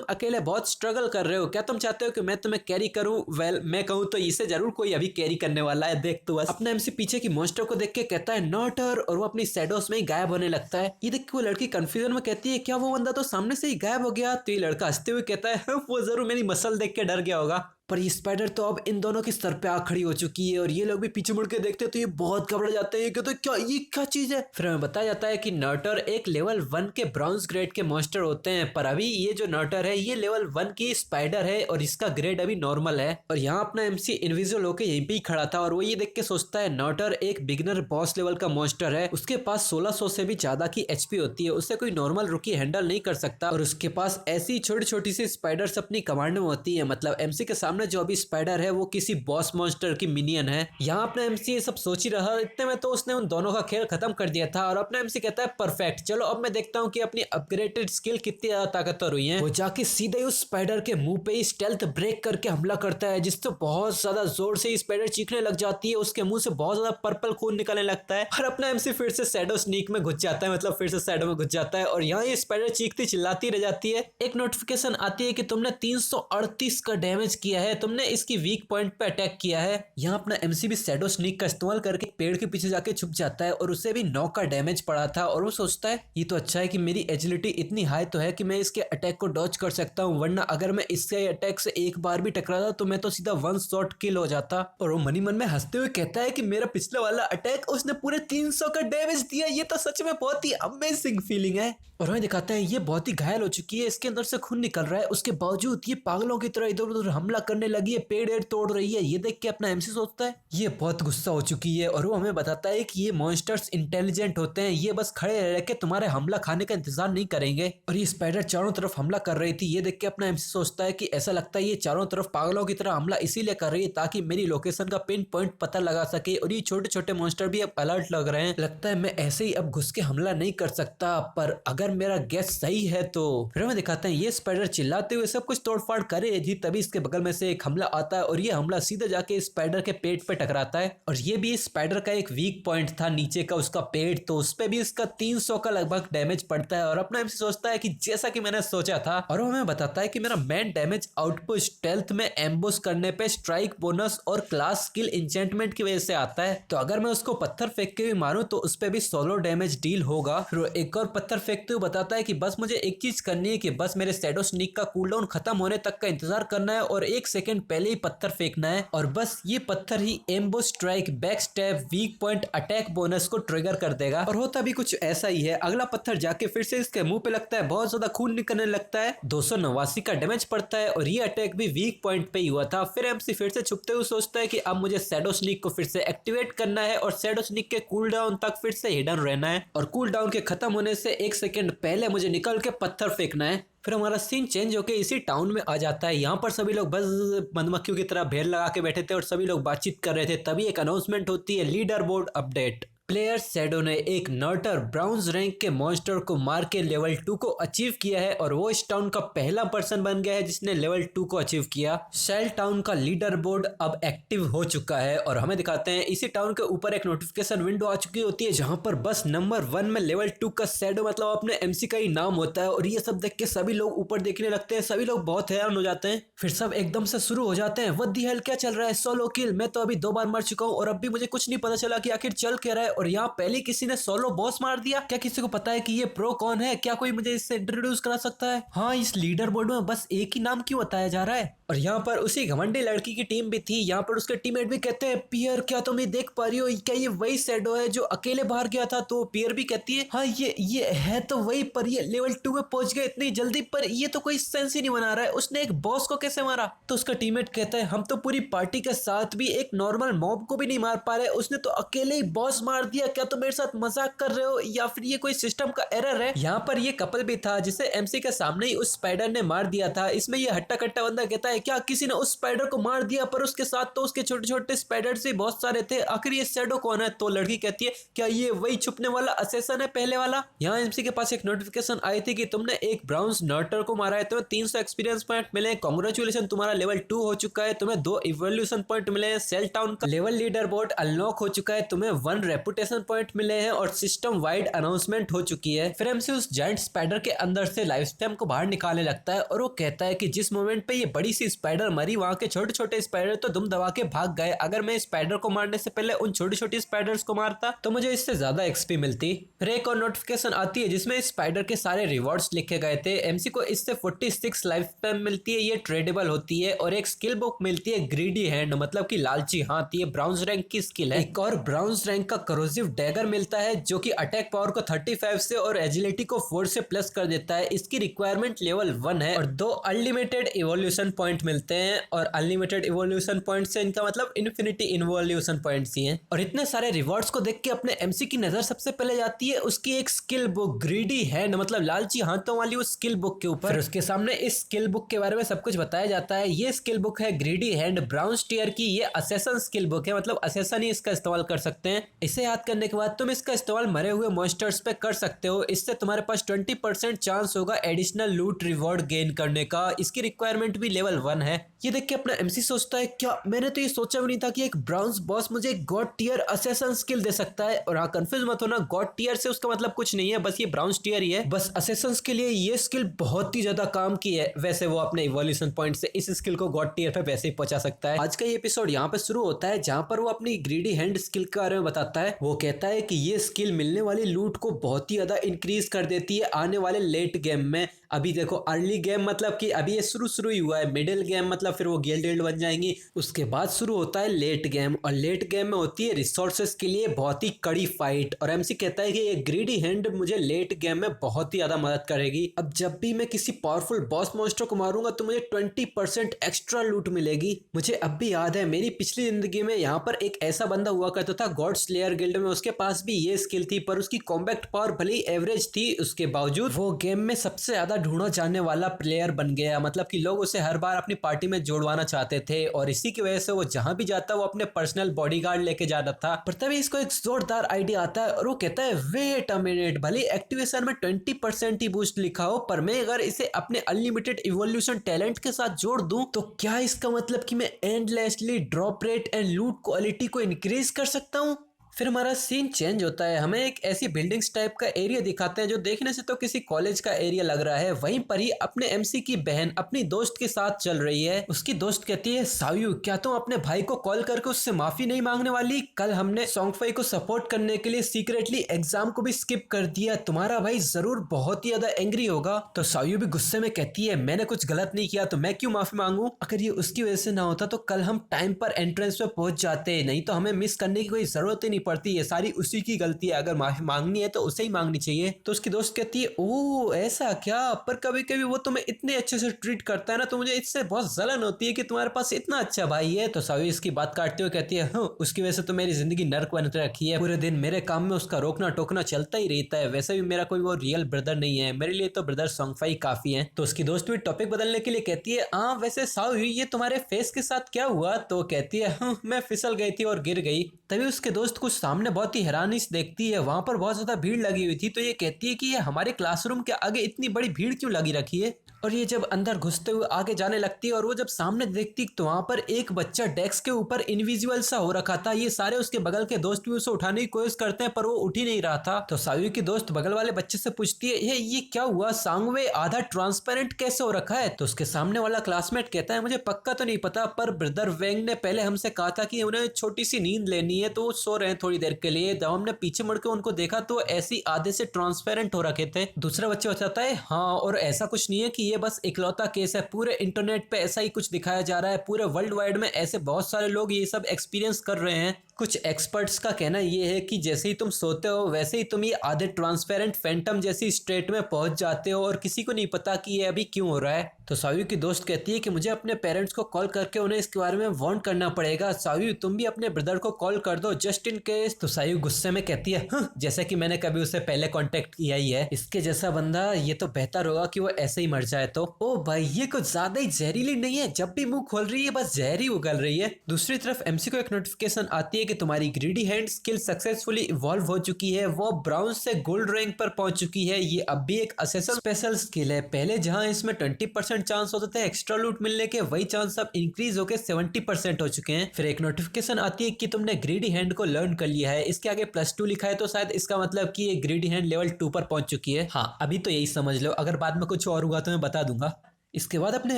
अकेले बहुत स्ट्रगल कर रहे हो, क्या तुम चाहते हो कि मैं तुम्हें कैरी करूं? वेल, मैं कहूँ तो इसे जरूर कोई अभी कैरी करने वाला है, देख तो बस। अपना एमसी पीछे की मॉन्स्टर को देख के कहता है नॉट हर, और वो अपनी शैडोज में ही गायब होने लगता है। ये देख के वो लड़की कंफ्यूजन में कहती है क्या वो बंदा तो सामने से ही गायब हो गया? तो ये लड़का हंसते हुए कहता है वो जरूर मेरी मसल देख के डर गया होगा। पर ये स्पाइडर तो अब इन दोनों के सर पे आ खड़ी हो चुकी है और ये लोग भी पीछे मुड़ के देखते हैं तो ये बहुत घबरा जाते हैं। कहते क्या ये क्या चीज है? फिर हमें बताया जाता है कि नर्टर एक लेवल 1 के ब्रॉन्ज ग्रेड के मॉन्स्टर होते हैं, पर अभी ये जो नर्टर है ये लेवल 1 की स्पाइडर है और इसका ग्रेड अभी नॉर्मल है। और यहाँ अपना एमसी इनविजिबल होकर यहीं पे ही खड़ा था और वो ये देख के सोचता है नर्टर एक बिगिनर बॉस लेवल का मॉन्स्टर है, उसके पास 1600 से भी ज्यादा की एचपी होती है, उससे कोई नॉर्मल रुकी हैंडल नहीं कर सकता। और उसके पास ऐसी छोटी छोटी सी स्पाइडर्स अपनी कमांड में होती है। मतलब एमसी के सामने जो अभी स्पाइडर है वो किसी बॉस मॉन्स्टर की मिनियन है। यहाँ अपना एमसी ये सब सोच ही रहा, इतने में तो उसने उन दोनों का खेल खत्म कर दिया था। और अपना एमसी कहता है परफेक्ट, चलो अब मैं देखता हूँ कि अपनी अपग्रेडेड स्किल कितनी ज्यादा ताकतवर हुई है। वो जाके सीधे उस स्पाइडर के मुंह पे ही स्टेल्थ ब्रेक करके हमला करता है, जिससे बहुत ज्यादा जोर से स्पाइडर चीखने लग जाती है, उसके मुंह से बहुत ज्यादा पर्पल खून निकलने लगता है। और अपना एमसी फिर से शैडो स्नीक में घुस जाता है, मतलब फिर से शैडो में घुस जाता है। और यहाँ ये स्पाइडर चीखती चिल्लाती रह जाती है। एक नोटिफिकेशन आती है कि तुमने 338 का डैमेज किया है, तुमने इसकी वीक पॉइंट पे अटैक किया है। यहाँ अपना एमसी भी शैडो स्नीक का इस्तेमाल करके पेड़ के पीछे जाके छुप जाता है और उसे भी 9 का डैमेज पड़ा था। और वो सोचता है ये तो अच्छा है कि मेरी एजिलिटी इतनी हाई तो है कि मैं इसके अटैक को डॉज कर सकता हूँ, वरना अगर मैं इसके अटैक से एक बार भी टकराता तो मैं तो सीधा 1 शॉट किल हो जाता। और वो मनी मन में हंसते हुए कहता है कि मेरा पिछला वाला अटैक उसने पूरे 300 का डैमेज दिया, ये तो सच में बहुत ही अमेजिंग फीलिंग है। और हमें दिखाता है ये बहुत ही घायल हो चुकी है, इसके अंदर से खून निकल रहा है, उसके बावजूद ये पागलों की तरह इधर उधर हमला करने लगी है, पेड़ तोड़ रही है। ये देख के अपना एमसी सोचता है ये बहुत गुस्सा हो चुकी है। और वो हमें बताता है कि ये मॉन्स्टर्स इंटेलिजेंट होते हैं, ये बस खड़े रह के तुम्हारे हमला खाने का इंतजार नहीं करेंगे। और ये स्पाइडर चारों तरफ हमला कर रही थी। ये देख के अपना एमसी सोचता है कि ऐसा लगता है ये चारों तरफ पागलों की तरह हमला इसीलिए कर रही है ताकि मेरी लोकेशन का पिन पॉइंट पता लगा सके। और ये छोटे छोटे मॉन्स्टर भी अब अलर्ट लग रहे हैं, लगता है मैं ऐसे ही अब घुस के हमला नहीं कर सकता, पर अगर मेरा गेस सही है तो। फिर हमें दिखाते हैं ये स्पाइडर चिल्लाते हुए सब कुछ तोड़फाड़ कर रही थी, तभी इसके बगल में से से एक हमला आता है और ये हमला सीधे जाके स्पाइडर के पेट पे टकराता है और ये भी स्पाइडर का एक वीक पॉइंट था नीचे का उसका पेट, तो उस पे भी इसका 300 का लगभग डैमेज पड़ता है। और अपना एमसी सोचता है कि जैसा कि मैंने सोचा था, और वो हमें बताता है कि मेरा मेन डैमेज आउटपुट स्टेल्थ में एम्बुश करने पे स्ट्राइक बोनस और क्लास स्किल इंचेंटमेंट की वजह से आता है। तो अगर मैं उसको पत्थर फेंक के भी मारूं तो उस पे भी सोलो डैमेज डील होगा। फिर वो एक और पत्थर फेंकते हुए बताता है कि बस मुझे एक चीज करनी है कि बस मेरे शैडो स्नीक का कूलडाउन खत्म होने तक का इंतजार करना है और 1 सेकंड पहले ही पत्थर फेंकना है और बस ये पत्थर ही ambush strike back stab weak point attack bonus को ट्रिगर कर देगा। और होता भी कुछ ऐसा ही है। अगला पत्थर जाके फिर से इसके मुंह पे लगता है, बहुत ज्यादा खून निकलने लगता है, 289 का डैमेज पड़ता है और ये अटैक भी वीक पॉइंट पे ही हुआ था। फिर एमसी फिर से छुपते हुए सोचता है कि अब मुझे शैडो स्नीक को फिर से एक्टिवेट करना है और शैडो स्नीक के कूल डाउन तक फिर से हिडन रहना है और कूल डाउन के खत्म होने से 1 सेकंड पहले मुझे निकल के पत्थर फेंकना है। फिर हमारा सीन चेंज होके इसी टाउन में आ जाता है। यहाँ पर सभी लोग बस मधुमक्खियों की तरह भेड़ लगा के बैठे थे और सभी लोग बातचीत कर रहे थे। तभी एक अनाउंसमेंट होती है, leader board update. Player shadow ने एक नर्टर ब्राउन्स रैंक के मॉन्स्टर को मार के लेवल 2 को अचीव किया है और वो इस टाउन का पहला पर्सन बन गया है जिसने लेवल 2 को अचीव किया। शेल टाउन का लीडर बोर्ड अब एक्टिव हो चुका है और हमें दिखाते हैं इसी टाउन के ऊपर एक नोटिफिकेशन विंडो आ चुकी होती है जहां पर बस नंबर 1 में लेवल 2 का शैडो मतलब अपने एमसी का ही नाम होता है। और ये सब देख के सभी लोग ऊपर देखने लगते हैं, सभी लोग बहुत हैरान हो जाते हैं। फिर सब एकदम से शुरू हो जाते हैं, व्हाट द हेल क्या चल रहा है, सोलो किल, मैं तो अभी 2 बार मर चुका हूँ और अब भी मुझे कुछ नहीं पता चला कि आखिर चल क्या रहा है। और यहाँ पहले किसी ने सोलो बॉस मार दिया। क्या किसी को पता है कि ये प्रो कौन है? क्या कोई मुझे इससे इंट्रोड्यूस करा सकता है? हाँ, इस लीडर बोर्ड में बस एक ही नाम क्यों बताया जा रहा है? और यहाँ पर उसी घमंडी लड़की की टीम भी थी। यहाँ पर उसके टीममेट भी कहते हैं, पियर क्या तुम ये देख पा रही हो, क्या ये वही शैडो है जो अकेले बाहर गया था? तो पियर भी कहती है, हाँ ये है तो वही, पर ये लेवल 2 में पहुंच गए इतनी जल्दी, पर ये तो कोई सेंस ही नहीं बना रहा है, उसने एक बॉस को कैसे मारा? तो उसका टीममेट कहता है, हम तो पूरी पार्टी के साथ भी एक नॉर्मल मॉब को भी नहीं मार पा रहे, उसने तो अकेले ही बॉस मार दिया। क्या तुम मेरे साथ मजाक कर रहे हो या फिर ये कोई सिस्टम का एरर है? यहाँ पर ये कपल भी था जिसे एमसी के सामने ही उस स्पाइडर ने मार दिया था। इसमें ये हट्टा कट्टा बंदा कहता है, क्या किसी ने उस स्पाइडर को मार दिया? पर उसके साथ तो उसके छोटे छोटे स्पाइडर से बहुत सारे थे, आखिर ये शैडो कौन है? तो लड़की कहती है, क्या ये वही छुपने वाला असेसन है पहले वाला? यहाँ एमसी के पास एक नोटिफिकेशन आई थी कि तुमने एक ब्राउन्स नर्टर को मारा है, तुम्हें 300 एक्सपीरियंस पॉइंट मिले, कांग्रेचुलेशन, तुम्हारा लेवल 2 हो चुका है, तुम्हें 2 इवोल्यूशन पॉइंट मिले हैं, सेल टाउन का लेवल लीडर बोर्ड अनलॉक हो चुका है, तुम्हें 1 रेपुटेशन पॉइंट मिले हैं और सिस्टम वाइड अनाउंसमेंट हो चुकी है। फिर एमसी उस जायंट स्पाइडर के अंदर से लाइफ स्टेम को बाहर निकालने लगता है और वो कहता है कि जिस मोमेंट पे ये बड़ी सी स्पाइडर मरी वहां के छोटे छोटे स्पाइडर तो दुम दबा के भाग गए। अगर मैं स्पाइडर को मारने से पहले उन छोटी छोटी स्पाइडर्स को मारता तो मुझे इससे ज्यादा एक्सपी मिलती। फिर एक और नोटिफिकेशन आती है जिसमें स्पाइडर के सारे रिवॉर्ड्स लिखे गए थे। एमसी को इससे 46 लाइफ स्पैम मिलती है, ये ट्रेडेबल होती है, और एक स्किल बुक मिलती है ग्रीडी हैंड मतलब कि लालची हाथ, ये ब्राउन्स रैंक की स्किल है। एक और ब्राउन्स रैंक का करोसिव डैगर मिलता है जो कि अटैक पावर को 35 से और एजिलिटी को 4 से प्लस कर देता है। इसकी रिक्वायरमेंट लेवल 1 है और 2 अनलिमिटेड इवोल्यूशन पॉइंट मिलते हैं और अनलिमिटेड इवोल्यूशन पॉइंट से इनका मतलब इन्फिनिटी इवोल्यूशन पॉइंट्स ही हैं। और इतने सारे रिवॉर्ड्स को देख के अपने एमसी की नजर सबसे पहले जाती है उसकी एक स्किल बुक ग्रीडी हैंड मतलब लालची हाथों वाली उस स्किल बुक के ऊपर। उसके सामने इस स्किल बुक के बारे में सब कुछ बताया जाता है। ये स्किल बुक है ग्रीडी हैंड ब्राउन्स टियर की, ये असेसन स्किल बुक है मतलब असेसन ही इसका इस्तेमाल कर सकते हैं। इसे याद करने के बाद तुम इसका इस्तेमाल मरे हुए मॉन्स्टर्स पे कर सकते हो। इससे तुम्हारे पास 20% चांस होगा एडिशनल लूट रिवॉर्ड गेन करने का। इसकी रिक्वायरमेंट भी लेवल 1 है। ये देख के अपना एमसी सोचता है, क्या मैंने तो ये सोचा भी नहीं था कि एक ब्राउन्स बॉस मुझे गॉड टियर असेसन स्किल दे सकता है। और हाँ, कंफ्यूज मत होना, गॉड टियर से उसका मतलब कुछ नहीं है, बस ये ब्राउन्स टियर ही है। बस असेसन के लिए ये स्किल बहुत ही ज्यादा काम की है। वैसे वो अपने इवोल्यूशन पॉइंट से इस स्किल को गॉड टियर पे वैसे ही पहुंचा सकता है। आज का ये एपिसोड यहाँ पे शुरू होता है जहाँ पर वो अपनी ग्रीडी हैंड स्किल के बारे में बताता है। वो कहता है कि ये स्किल मिलने वाली लूट को बहुत ही ज्यादा इंक्रीज कर देती है आने वाले लेट गेम में। अभी देखो अर्ली गेम मतलब कि अभी ये शुरू ही हुआ है, मिडिल गेम मतलब फिर वो गिल्ड बन जाएंगी, उसके बाद शुरू होता है लेट गेम और लेट गेम में होती है रिसोर्सेस के लिए बहुत ही कड़ी फाइट। और एमसी कहता है कि ये ग्रीडी हैंड मुझे लेट गेम में बहुत ही ज्यादा मदद करेगी। अब जब भी मैं किसी पावरफुल बॉस मॉन्स्टर को मारूंगा तो मुझे 20% एक्स्ट्रा लूट मिलेगी। मुझे अब भी याद है मेरी पिछली जिंदगी में यहाँ पर एक ऐसा बंदा हुआ करता था गॉड स्लेयर गिल्ड में, उसके पास भी ये स्किल थी पर उसकी कॉम्बैक्ट पावर भले ही एवरेज थी, उसके बावजूद वो गेम में सबसे ज्यादा ढूंढा जाने वाला प्लेयर बन गया, मतलब कि लोग उसे हर बार अपनी पार्टी में जोड़वाना चाहते थे और इसी की वजह से वो जहां भी जाता वो अपने पर्सनल बॉडीगार्ड लेके जाता था। पर तभी इसको एक जोरदार आइडिया आता है और वो कहता है वेट अ मिनट, भले एक्टिवेशन में 20% ही बूस्ट लिखा हो पर मैं अगर इसे अपने अनलिमिटेड इवोल्यूशन टैलेंट के साथ जोड़ दूं तो क्या इसका मतलब कि मैं एंडलेसली ड्रॉप रेट एंड लूट क्वालिटी को इंक्रीज कर सकता हूं। फिर हमारा सीन चेंज होता है, हमें एक ऐसी बिल्डिंग्स टाइप का एरिया दिखाते हैं जो देखने से तो किसी कॉलेज का एरिया लग रहा है। वहीं पर ही अपने एमसी की बहन अपनी दोस्त के साथ चल रही है। उसकी दोस्त कहती है सायू क्या तुम अपने भाई को कॉल करके उससे माफी नहीं मांगने वाली? कल हमने सोंगफाई को सपोर्ट करने के लिए सीक्रेटली एग्जाम को भी स्किप कर दिया, तुम्हारा भाई जरूर बहुत ही ज्यादा एंग्री होगा। तो सायू भी गुस्से में कहती है मैंने कुछ गलत नहीं किया तो मैं क्यों माफी मांगू, अगर ये उसकी वजह से ना होता तो कल हम टाइम पर एंट्रेंस पे पहुंच जाते, नहीं तो हमें मिस करने की कोई जरूरत ही नहीं पड़ती है, सारी उसी की गलती है, अगर माफी मांगनी है तो उसे ही मांगनी चाहिए। तो उसकी दोस्त कहती है ओह ऐसा क्या, पर कभी कभी वो तुम्हें इतने अच्छे से ट्रीट करता है ना तो मुझे इससे बहुत जलन होती है कि तुम्हारे पास इतना अच्छा भाई है। तो सावी इसकी बात काटते हुए कहती है उसकी वजह से तो मेरी जिंदगी नर्क बन रखी है, पूरे दिन मेरे काम में उसका रोकना टोकना चलता ही रहता है, वैसे भी मेरा कोई वो रियल ब्रदर नहीं है, मेरे लिए तो ब्रदर सोंगफाई काफी है। तो उसकी दोस्त भी टॉपिक बदलने के लिए कहती है हाँ वैसे सावी ये तुम्हारे फेस के साथ क्या हुआ? तो कहती है मैं फिसल गई थी और गिर गई। तभी उसके दोस्त कुछ सामने बहुत ही हैरानी से देखती है, वहां पर बहुत ज्यादा भीड़ लगी हुई थी। तो ये कहती है कि ये हमारे क्लासरूम के आगे इतनी बड़ी भीड़ क्यों लगी रखी है? और ये जब अंदर घुसते हुए आगे जाने लगती है और वो जब सामने देखती तो वहां पर एक बच्चा डेस्क के ऊपर इनविजिबल सा हो रखा था। ये सारे उसके बगल के दोस्त भी उसे उठाने की कोशिश करते हैं पर वो उठ ही नहीं रहा था। तो सावी की दोस्त बगल वाले बच्चे से पूछती है ये क्या हुआ, सांगवे आधा ट्रांसपेरेंट कैसे हो रखा है? तो उसके सामने वाला क्लासमेट कहता है मुझे पक्का तो नहीं पता पर ब्रदर वेंग ने पहले हमसे कहा था कि उन्हें छोटी सी नींद लेनी है तो वो सो रहे हैं थोड़ी देर के लिए। जब हमने पीछे मुड़ के उनको देखा तो ऐसी आधे से ट्रांसपेरेंट हो रखे थे। दूसरा बच्चा बताता है हाँ और ऐसा कुछ नहीं है कि ये बस इकलौता केस है, पूरे इंटरनेट पे ऐसा ही कुछ दिखाया जा रहा है, पूरे वर्ल्ड वाइड में ऐसे बहुत सारे लोग ये सब एक्सपीरियंस कर रहे हैं। कुछ एक्सपर्ट्स का कहना ये है कि जैसे ही तुम सोते हो वैसे ही तुम ये आधे ट्रांसपेरेंट फैंटम जैसी स्टेट में पहुंच जाते हो और किसी को नहीं पता कि ये अभी क्यों हो रहा है। तो सावी की दोस्त कहती है कि मुझे अपने पेरेंट्स को कॉल करके उन्हें इसके बारे में वार्न करना पड़ेगा, सावी तुम भी अपने ब्रदर को कॉल कर दो जस्ट इन केस। तो सावी गुस्से में कहती है जैसे कि मैंने कभी उसे पहले कांटेक्ट किया ही है, इसके जैसा बंदा, ये तो बेहतर होगा कि वो ऐसे ही मर जाए। तो ओ भाई ये कुछ ज्यादा ही जहरीली नहीं है, जब भी मुंह खोल रही है बस जहर ही उगल रही है। दूसरी तरफ एमसी को एक नोटिफिकेशन आती है कि तुम्हारी greedy hand skill successfully evolve हो चुकी है, वो ब्राउन से गोल्ड रैंक पर पहुंच चुकी है। ये अब भी एक असेसन स्पेशल स्किल है, पहले जहां इसमें 20% चांस होते थे एक्स्ट्रा लूट मिलने के, वही चांस अब इंक्रीज होकर 70% हो चुके हैं। फिर एक नोटिफिकेशन आती है कि तुमने ग्रीडी हैंड को लर्न कर लिया है, इसके आगे +2 लिखा है तो शायद इसका मतलब कि ये ग्रीडी हैंड लेवल 2 पर पहुंच चुकी है। हाँ अभी तो यही समझ लो, अगर बाद में कुछ और हुआ तो मैं बता दूंगा। इसके बाद अपने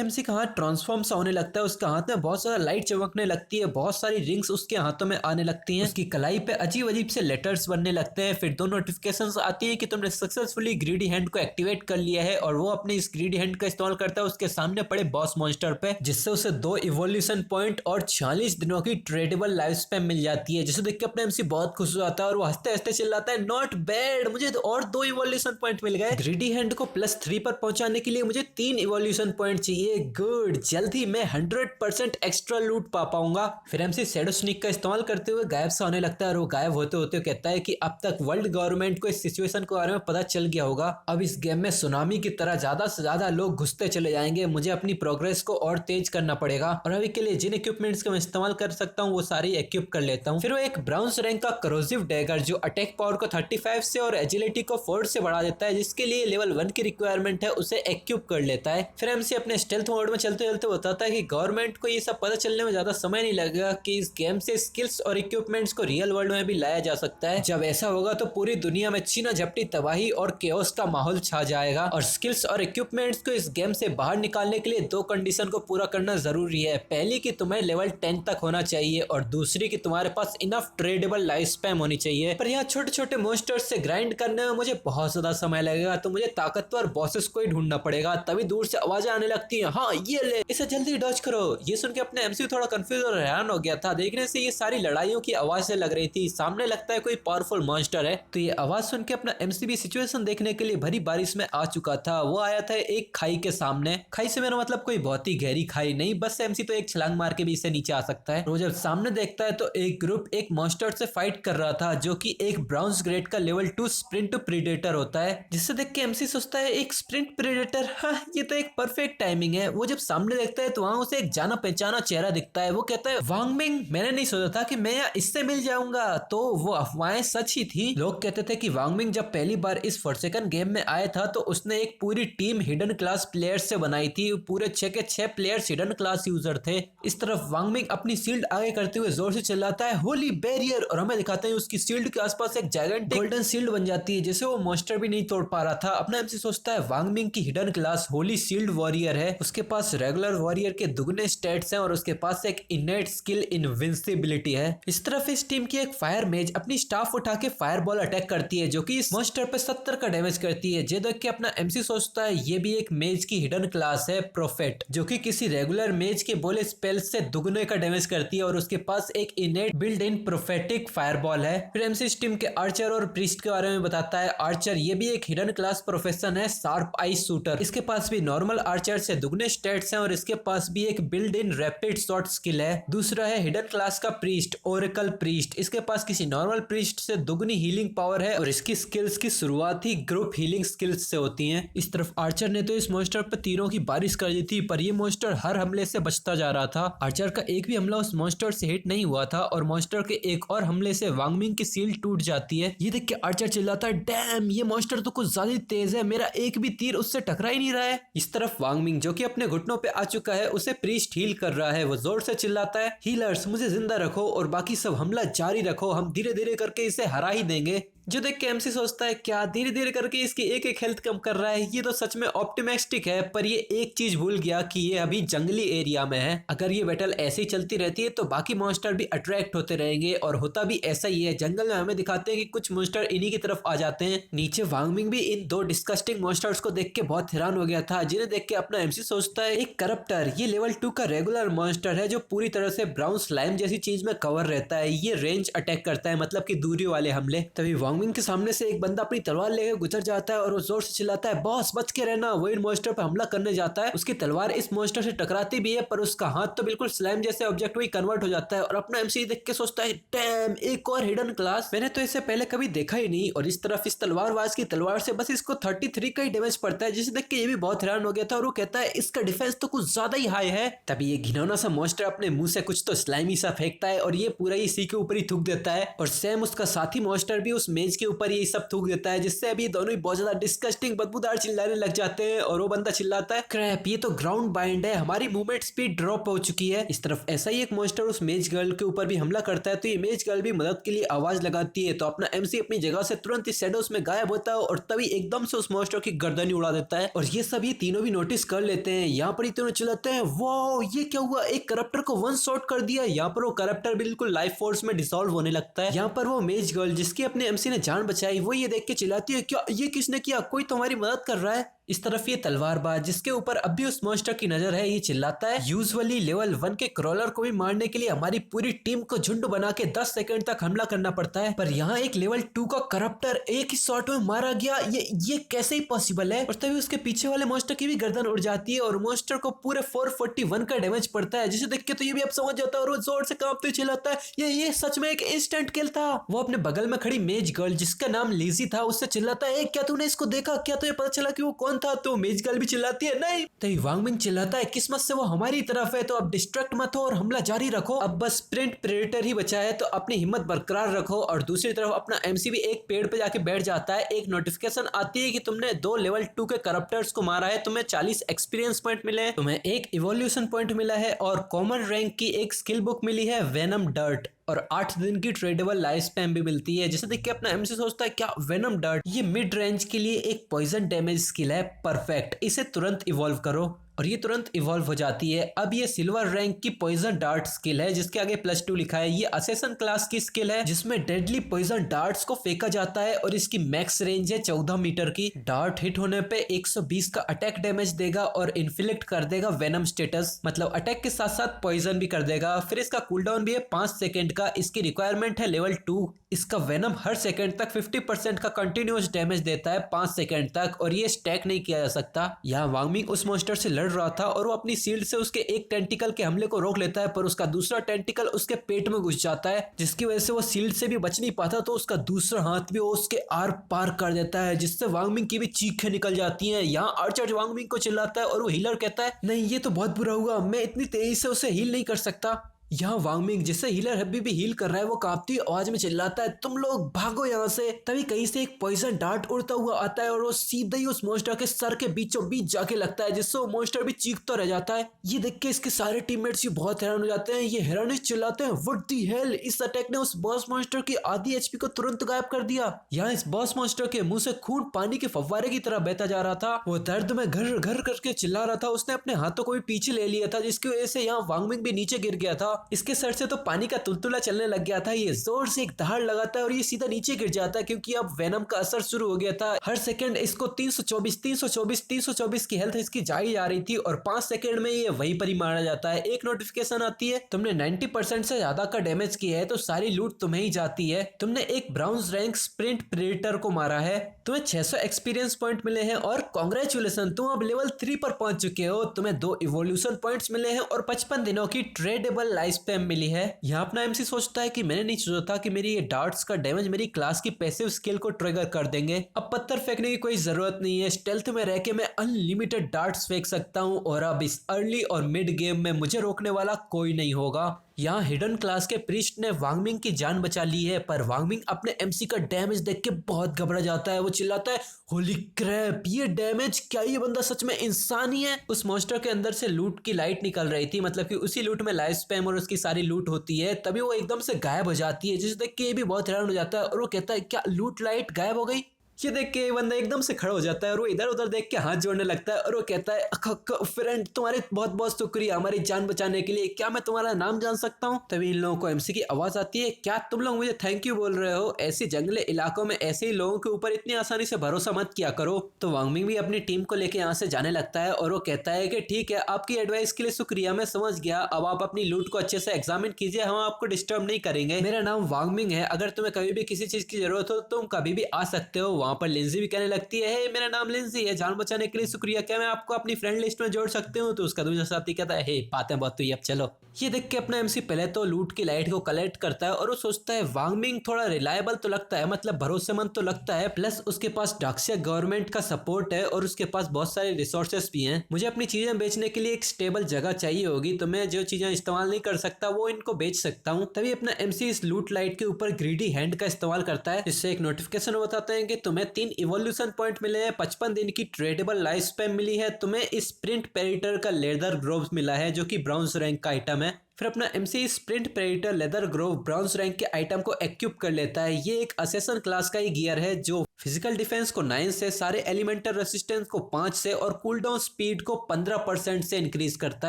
एमसी का हाथ ट्रांसफॉर्म सा होने लगता है, उसके हाथ में बहुत सारा लाइट चमकने लगती है, बहुत सारी रिंग्स उसके हाथों में आने लगती हैं, उसकी कलाई पे अजीब अजीब से लेटर्स बनने लगते हैं। फिर 2 नोटिफिकेशंस आती है कि तुमने सक्सेसफुली ग्रीडी हैंड को एक्टिवेट कर लिया है और वो अपने इस ग्रीडी हैंड का इस्तेमाल करता है उसके सामने पड़े बॉस मॉन्स्टर पे, जिससे उसे 2 इवोल्यूशन पॉइंट और 46 दिनों की ट्रेडेबल लाइफ स्पैन मिल जाती है, जिसे देख के अपने एमसी बहुत खुश हो जाता है और वो हंसते हंसते चिल्लाता है नॉट बैड, मुझे और 2 इवोल्यूशन पॉइंट मिल गए। ग्रीडी हैंड को +3 पर पहुंचाने के लिए मुझे 3 इवोल्यूशन पॉइंट चाहिए, गुड, जल्द ही मैं 100% एक्स्ट्रा लूट पा पाऊंगा। फिर एमसी शैडो स्नीक का इस्तेमाल करते हुए गायब सा होने लगता है और वो गायब होते होते कहता है कि अब तक वर्ल्ड गवर्नमेंट को इस सिचुएशन के बारे में पता चल गया होगा, अब इस गेम में सुनामी की तरह ज्यादा से ज्यादा लोग घुसते चले जाएंगे, मुझे अपनी प्रोग्रेस को और तेज करना पड़ेगा और अभी के लिए जिन इक्विपमेंट्स का मैं इस्तेमाल कर सकता हूँ वो सारी इक्विप कर लेता हूँ। फिर वो एक ब्राउन्स रैंक का करोसिव डैगर जो अटैक पावर को 35 से और एजिलिटी को 4 से बढ़ा देता है, जिसके लिए लेवल 1 की रिक्वायरमेंट है, उसे इक्विप कर लेता है। फिर एमसी अपने स्टेल्थ मोड में चलते चलते बताता है कि गवर्नमेंट को ये सब पता चलने में ज्यादा समय नहीं लगेगा कि इस गेम से स्किल्स और इक्विपमेंट्स को रियल वर्ल्ड में भी लाया जा सकता है। जब ऐसा होगा तो पूरी दुनिया में छीना झपटी तबाही और केओस का माहौल छा जाएगा और स्किल्स और इक्विपमेंट्स को इस गेम से बाहर निकालने के लिए 2 कंडीशन को पूरा करना जरूरी है, पहली कि तुम्हें लेवल 10 तक होना चाहिए और दूसरी कि तुम्हारे पास इनफ ट्रेडेबल लाइफ स्पैन होनी चाहिए। पर यहाँ छोटे छोटे मोन्स्टर्स से ग्राइंड करने में मुझे बहुत ज्यादा समय लगेगा, तो मुझे ताकतवर बॉसेस को ही ढूंढना पड़ेगा। तभी दूर से आवाज आवाजें आने लगती है, हाँ ये ले, इसे जल्दी डॉज करो। ये सुन के अपने एमसी थोड़ा कंफ्यूज और हैरान हो गया था। देखने से ये सारी लड़ाइयों की आवाजें लग रही थी, सामने लगता है कोई पावरफुल मॉन्स्टर है। तो ये आवाज सुन के अपना एमसी भी सिचुएशन देखने के लिए भरी बारिश में आ चुका था। वो आया था एक खाई के सामने। खाई से मेरा मतलब कोई बहुत ही गहरी खाई नहीं, बस एमसी तो एक छलांग मार के भी इसे नीचे आ सकता है। वो जब सामने देखता है तो एक ग्रुप एक मॉन्स्टर से फाइट कर रहा था, जो कि एक ब्राउन्स ग्रेड का लेवल 2 स्प्रिंट प्रीडेटर होता है। जिससे देख के एमसी सोचता है एक स्प्रिंट प्रीडेटर, हाँ ये तो एक परफेक्ट टाइमिंग है। वो जब सामने देखता है तो वहां उसे एक जाना पहचाना चेहरा दिखता है। वो कहता है वांगमिंग, मैंने नहीं सोचा था कि मैं यहाँ इससे मिल जाऊंगा। तो वो अफवाहें सच ही थी। लोग कहते थे कि वांगमिंग जब पहली बार इस फॉरसेकन गेम में आया था तो उसने एक पूरी टीम हिडन क्लास प्लेयर्स से बनाई थी। पूरे 6 के 6 प्लेयर्स हिडन क्लास यूजर थे। इस तरफ वांगमिंग अपनी शील्ड आगे करते हुए जोर से चिल्लाता है होली बैरियर, और हमें दिखाते हैं उसकी शील्ड के आसपास एक जायंट गोल्डन शील्ड बन जाती है, जिसे वो मॉन्स्टर भी नहीं तोड़ पा रहा था। अपना एमसी सोचता है वांगमिंग की hidden class Holi shield warrior है, उसके पास रेगुलर वॉरियर के दुगने स्टेट्स हैं और उसके पास एक इनेट स्किल इनविंसिबिलिटी है। इस तरफ इस टीम की एक फायर मेज अपनी स्टाफ उठा के फायर बॉल अटैक करती है, जो कि इस मॉन्स्टर पे 70 का डैमेज करती है। ये देख के अपना एमसी सोचता है ये भी एक मेज की हिडन क्लास है प्रोफेट, जो कि किसी रेगुलर मेज के बोले स्पेल से दुगने का डैमेज करती है और उसके पास एक इनेट बिल्ड इन प्रोफेटिक फायरबॉल है। फिर एमसी इस टीम के आर्चर और प्रीस्ट के बारे में बताता है। आर्चर ये भी एक हिडन क्लास प्रोफेशन है, शार्प आई शूटर। इसके पास भी नॉर्मल आर्चर से दुगने स्टेट्स हैं और इसके पास भी एक build in rapid shot skill है। दूसरा है हिडन क्लास का प्रीस्ट, ओरेकल प्रीस्ट। इसके पास किसी नॉर्मल प्रीस्ट से दुगनी हीलिंग पावर है और इसकी स्किल्स की शुरुआत ही ग्रुप हीलिंग स्किल्स से होती है। इस तरफ आर्चर ने तो इस मॉन्स्टर पर तीरों की बारिश कर दी थी, पर ये मॉन्स्टर हर हमले से बचता जा रहा था। आर्चर का एक भी हमला उस मॉन्स्टर से हिट नहीं हुआ था और मॉन्स्टर के एक और हमले से वांगमिंग की शील्ड टूट जाती है। ये देख के आर्चर चिल्लाता है डैम, ये मॉन्स्टर तो कुछ ज्यादा तेज है, मेरा एक भी तीर उससे टकरा ही नहीं रहा है। इस तरफ वांगमिंग जो कि अपने घुटनों पे आ चुका है, उसे प्रीस्ट हील कर रहा है। वो जोर से चिल्लाता है हीलर्स मुझे जिंदा रखो और बाकी सब हमला जारी रखो, हम धीरे धीरे करके इसे हरा ही देंगे। जो देख के एमसी सोचता है क्या धीरे धीरे करके इसकी एक एक हेल्थ कम कर रहा है, ये तो सच में ऑप्टिमिस्टिक है। पर ये एक चीज भूल गया कि ये अभी जंगली एरिया में है। अगर ये बैटल ऐसे ही चलती रहती है तो बाकी मॉन्स्टर भी अट्रैक्ट होते रहेंगे और होता भी ऐसा ही है। जंगल में हमें दिखाते हैं कि कुछ मॉन्स्टर इन्हीं की तरफ आ जाते हैं। नीचे वांगमिंग भी इन दो डिस्कस्टिंग मॉन्स्टर्स को देख के बहुत हैरान हो गया था, जिन्हें देख के अपना एमसी सोचता है एक करप्टर, ये लेवल 2 का रेगुलर मॉन्स्टर है जो पूरी तरह से ब्राउन स्लाइम जैसी चीज में कवर रहता है। ये रेंज अटैक करता है, मतलब की दूरी वाले हमले। तभी वांगमिंग के सामने से एक बंदा अपनी तलवार लेकर गुजर जाता है और वो जोर से चिल्लाता है बॉस बच के रहना। वो इन मॉन्स्टर पर हमला करने जाता है, उसकी तलवार इस मॉन्स्टर से टकराती भी है पर उसका हाथ तो बिल्कुल स्लाइम जैसे ऑब्जेक्ट में कन्वर्ट हो जाता है। और अपना एमसी देख के सोचता है डैम, एक और हिडन क्लास, मैंने तो इसे पहले कभी देखा ही नहीं। और इस तरफ इस तलवारबाज की तलवार से बस इसको 33 का ही डैमेज पड़ता है, जिसे देख के ये भी बहुत हैरान हो गया था और वो कहता है इसका डिफेंस तो कुछ ज्यादा ही हाई है। तभी ये घिनौना सा मॉन्स्टर अपने मुंह से कुछ तो स्लाइमी सा फेंकता है और ये पूरा इसी के ऊपर ही थूक देता है। और सेम उसका साथी मॉन्स्टर भी उस मेज के ऊपर ये सब थूक देता है, जिससे अभी दोनों ही बहुत ज्यादा डिस्कस्टिंग बदबूदार चिल्लाने लग जाते हैं। और वो बंदा चिल्लाता है क्रैप, ये तो ग्राउंड बाइंड है, हमारी मूवमेंट स्पीड ड्रॉप हो चुकी है। इस तरफ ऐसा ही एक मॉन्स्टर उस मेज गर्ल के ऊपर भी हमला करता है, तो ये मेज गर्ल भी मदद के लिए आवाज लगाती है। तो अपना एमसी अपनी जगह से तुरंत इस शैडोज में गायब होता है और तभी एकदम से उस मॉन्स्टर की गर्दन ही उड़ा देता है। और ये सब ये तीनों भी नोटिस कर लेते हैं। यहाँ पर ही तीनों चिल्लाते हैं वाओ ये क्या हुआ, एक करप्टर को वन शॉट कर दिया। यहाँ पर वो करप्टर बिल्कुल लाइफ फोर्स में डिसॉल्व होने लगता है। यहाँ पर वो मेज गर्ल जिसकी अपने एमसी ने जान बचाई, वो ये देख के चिल्लाती है क्या ये किसने किया, कोई तुम्हारी मदद कर रहा है। इस तरफ ये तलवारबाज जिसके ऊपर अब भी उस मॉन्स्टर की नजर है, ये चिल्लाता है यूजुअली लेवल 1 के क्रॉलर को भी मारने के लिए हमारी पूरी टीम को झुंड बना के 10 सेकंड तक हमला करना पड़ता है, पर यहाँ एक लेवल 2 का करप्टर एक ही शॉट में मारा गया, ये कैसे ही पॉसिबल है। और तभी उसके पीछे वाले मॉन्स्टर की भी गर्दन उड़ जाती है और मॉन्स्टर को पूरे 441 का डैमेज पड़ता है, जिसे देख के तो ये भी अब समझ जाता है और वो जोर से कांपते चिल्लाता है ये सच में एक इंस्टेंट किल था। वो अपने बगल में खड़ी मेज गर्ल जिसका नाम लीजी था उससे चिल्लाता है क्या तूने इसको देखा, क्या तुझे पता चला कि वो कौन था। तो मेज गर्ल भी चिल्लाती है नहीं। तो वांगमिंग चिल्लाता है किस्मत से वो हमारी तरफ है, तो अब डिस्ट्रैक्ट मत हो और हमला जारी रखो, अब बस स्प्रिंट प्रेडेटर ही बचा है, तो अपनी हिम्मत बरकरार रखो। और दूसरी तरफ अपना एमसी भी एक पेड़ पे जाके बैठ जाता है। एक नोटिफिकेशन आती है कि तुमने 2 लेवल 2 के करप्टर्स को मारा है, तुम्हें 40 एक्सपीरियंस पॉइंट मिले, तुम्हें एक इवोल्यूशन पॉइंट मिला है और कॉमन रैंक की एक स्किल बुक मिली है वेनम डर्ट, और 8 दिन की ट्रेडेबल लाइफ स्पैन भी मिलती है। जिसे देख के अपना एमसी सोचता है क्या वेनम डर्ट, ये मिड रेंज के लिए एक पॉइजन डैमेज स्किल है, परफेक्ट, इसे तुरंत इवॉल्व करो। और ये तुरंत इवॉल्व हो जाती है। अब ये सिल्वर रैंक की पॉइजन डार्ट स्किल है जिसके आगे +2 लिखा है। ये असेसन क्लास की स्किल है जिसमें डेडली पॉइजन डार्ट्स को फेंका जाता है और इसकी मैक्स रेंज है 14 मीटर की। डार्ट हिट होने पे 120 का अटैक डैमेज देगा और इन्फ्लिक्ट कर देगा वेनम स्टेटस, मतलब अटैक के साथ साथ पॉइजन भी कर देगा। फिर इसका कूलडाउन भी है 5 सेकंड का। इसकी रिक्वायरमेंट है लेवल 2। इसका वेनम हर सेकंड तक 50% का कंटिन्यूअस डैमेज देता है 5 सेकंड तक और ये स्टैक नहीं किया जा सकता। यहाँ वांग मिंग उस मॉन्स्टर से लड़ रहा था और वो अपनी शील्ड से उसके एक टेंटिकल के हमले को रोक लेता है, पर उसका दूसरा टेंटिकल उसके पेट में घुस जाता है जिसकी वजह से वो शील्ड से भी बच नहीं पाता, तो उसका दूसरा हाथ भी वो उसके आर पार कर देता है जिससे वांग मिंग की भी चीखें निकल जाती हैं। यहाँ आर्चर वांग मिंग को चिल्लाता है और वो हीलर कहता है नहीं ये तो बहुत बुरा हुआ, मैं इतनी तेजी से उसे हील नहीं कर सकता। यहाँ वांग मिंग जिससे हीलर अभी भी हील कर रहा है वो कांपती आवाज में चिल्लाता है तुम लोग भागो यहाँ से। तभी कहीं से एक पॉइजन डार्ट उड़ता हुआ आता है और वो सीधे ही उस मॉन्स्टर के सर के बीचों बीच जाके लगता है जिससे वो मॉन्स्टर भी चीखता रह जाता है। ये देख के इसके सारे टीममेट्स भी बहुत हैरान हो जाते हैं। ये हैरानिश चिल्लाते हैं व्हाट द हेल, इस अटैक ने उस बॉस मॉन्स्टर की आधी एचपी को तुरंत गायब कर दिया। यहाँ इस बॉस मॉन्स्टर के मुंह से खून पानी के फव्वारे की तरह बहता जा रहा था। वो दर्द में घर घर करके चिल्ला रहा था। उसने अपने हाथों को भी पीछे ले लिया था जिसकी वजह से यहाँ वांग मिंग भी नीचे गिर गया था। इसके सर से तो पानी का तुलतुला चलने लग गया था। ये जोर से एक दहाड़ लगाता है और ये सीधा नीचे गिर जाता है क्योंकि अब वेनम का असर शुरू हो गया था। हर सेकंड इसको 324 की हेल्थ इसकी जाई जा रही थी और 5 सेकंड में ये वहीं पर ही मारा जाता है। एक नोटिफिकेशन आती है तुमने 90% से ज्यादा का डैमेज किया है तो सारी लूट तुम्हें ही जाती है। तुमने एक ब्राउन्स रैंक स्प्रिंट प्रेडेटर को मारा है, तुम्हें 600 एक्सपीरियंस पॉइंट मिले हैं और कांग्रेचुलेशन तुम अब लेवल 3 पर पहुंच चुके हो। तुम्हें 2 इवोल्यूशन पॉइंट्स मिले हैं और 55 दिनों की ट्रेडेबल लाइफ स्पैम मिली है। यहाँ अपना एमसी सोचता है कि मैंने नहीं सोचा था कि मेरी ये डार्ट्स का डैमेज मेरी क्लास की पैसिव स्किल को ट्रिगर कर देंगे। अब पत्थर फेंकने की कोई जरूरत नहीं है, स्टेल्थ में रह के मैं अनलिमिटेड डार्ट्स फेंक सकता हूँ और अब इस अर्ली और मिड गेम में मुझे रोकने वाला कोई नहीं होगा। यहाँ हिडन क्लास के प्रीस्ट ने वांग मिंग की जान बचा ली है, पर वांग मिंग अपने एमसी का डैमेज देख के बहुत घबरा जाता है। वो चिल्लाता है होली क्रैप, ये डैमेज, क्या ये बंदा सच में इंसान ही है? उस मॉन्स्टर के अंदर से लूट की लाइट निकल रही थी, मतलब कि उसी लूट में लाइफ स्पैम और उसकी सारी लूट होती है। तभी वो एकदम से गायब हो जाती है जिसे देख के ये भी बहुत हैरान हो जाता है और वो कहता है क्या लूट लाइट गायब हो गई? ये देख के बंदा एकदम से खड़ा हो जाता है और वो इधर उधर देख के हाथ जोड़ने लगता है और वो कहता है फ्रेंड तुम्हारे बहुत बहुत शुक्रिया हमारी जान बचाने के लिए, क्या मैं तुम्हारा नाम जान सकता हूँ? तभी इन लोगों को एमसी की आवाज आती है क्या तुम लोग मुझे थैंक यू बोल रहे हो? ऐसे जंगली इलाकों में ऐसे ही लोगों के ऊपर इतनी आसानी से भरोसा मत किया करो। तो वांग मिंग भी अपनी टीम को लेके यहाँ से जाने लगता है और वो कहता है कि ठीक है आपकी एडवाइस के लिए शुक्रिया, मैं समझ गया, अब आप अपनी लूट को अच्छे से एग्जामिन कीजिए, हम आपको डिस्टर्ब नहीं करेंगे। मेरा नाम वांग मिंग है, अगर तुम्हें कभी भी किसी चीज की जरूरत हो तुम कभी भी आ सकते हो। वहाँ पर लिंजी भी लगती है मेरा नाम लिंजी है, जान बचाने के लिए शुक्रिया, क्या मैं आपको अपनी फ्रेंड लिस्ट में जोड़ सकती हूँ? तो उसका दूसरा साथी कहता है हे बातें बहुत हुई अब चलो। ये देख के अपना एमसी पहले तो लूट की लाइट को कलेक्ट करता है और वो सोचता है वांग मिंग थोड़ा रिलायबल तो लगता है, मतलब भरोसेमंद तो लगता है, प्लस उसके पास डाक्सिया गवर्नमेंट का सपोर्ट है और उसके पास बहुत सारे रिसोर्सेस भी हैं। मुझे अपनी चीजें बेचने के लिए एक स्टेबल जगह चाहिए होगी, तो मैं जो चीजें इस्तेमाल नहीं कर सकता वो इनको बेच सकता हूँ। तभी अपना एमसी इस लूट लाइट के ऊपर ग्रीडी हैंड का इस्तेमाल करता है, जिससे एक नोटिफिकेशन बताते हैं कि तुम्हें 3 इवोल्यूशन पॉइंट मिले हैं, 55 दिन की ट्रेडेबल लाइफ स्पैम मिली है, तुम्हें इस स्प्रिंट पेरिटर का लेदर ग्रोव मिला है जो कि ब्राउन्स रैंक का आइटम है। फिर अपना MC sprint predator leather grove browns rank के आइटम को एक्यूप कर लेता है। ये एक असेसन क्लास का ही गियर है जो फिजिकल डिफेंस को 9 से, सारे एलिमेंटल रेसिस्टेंस को 5 से और कूलडाउन स्पीड को 15% से इंक्रीज करता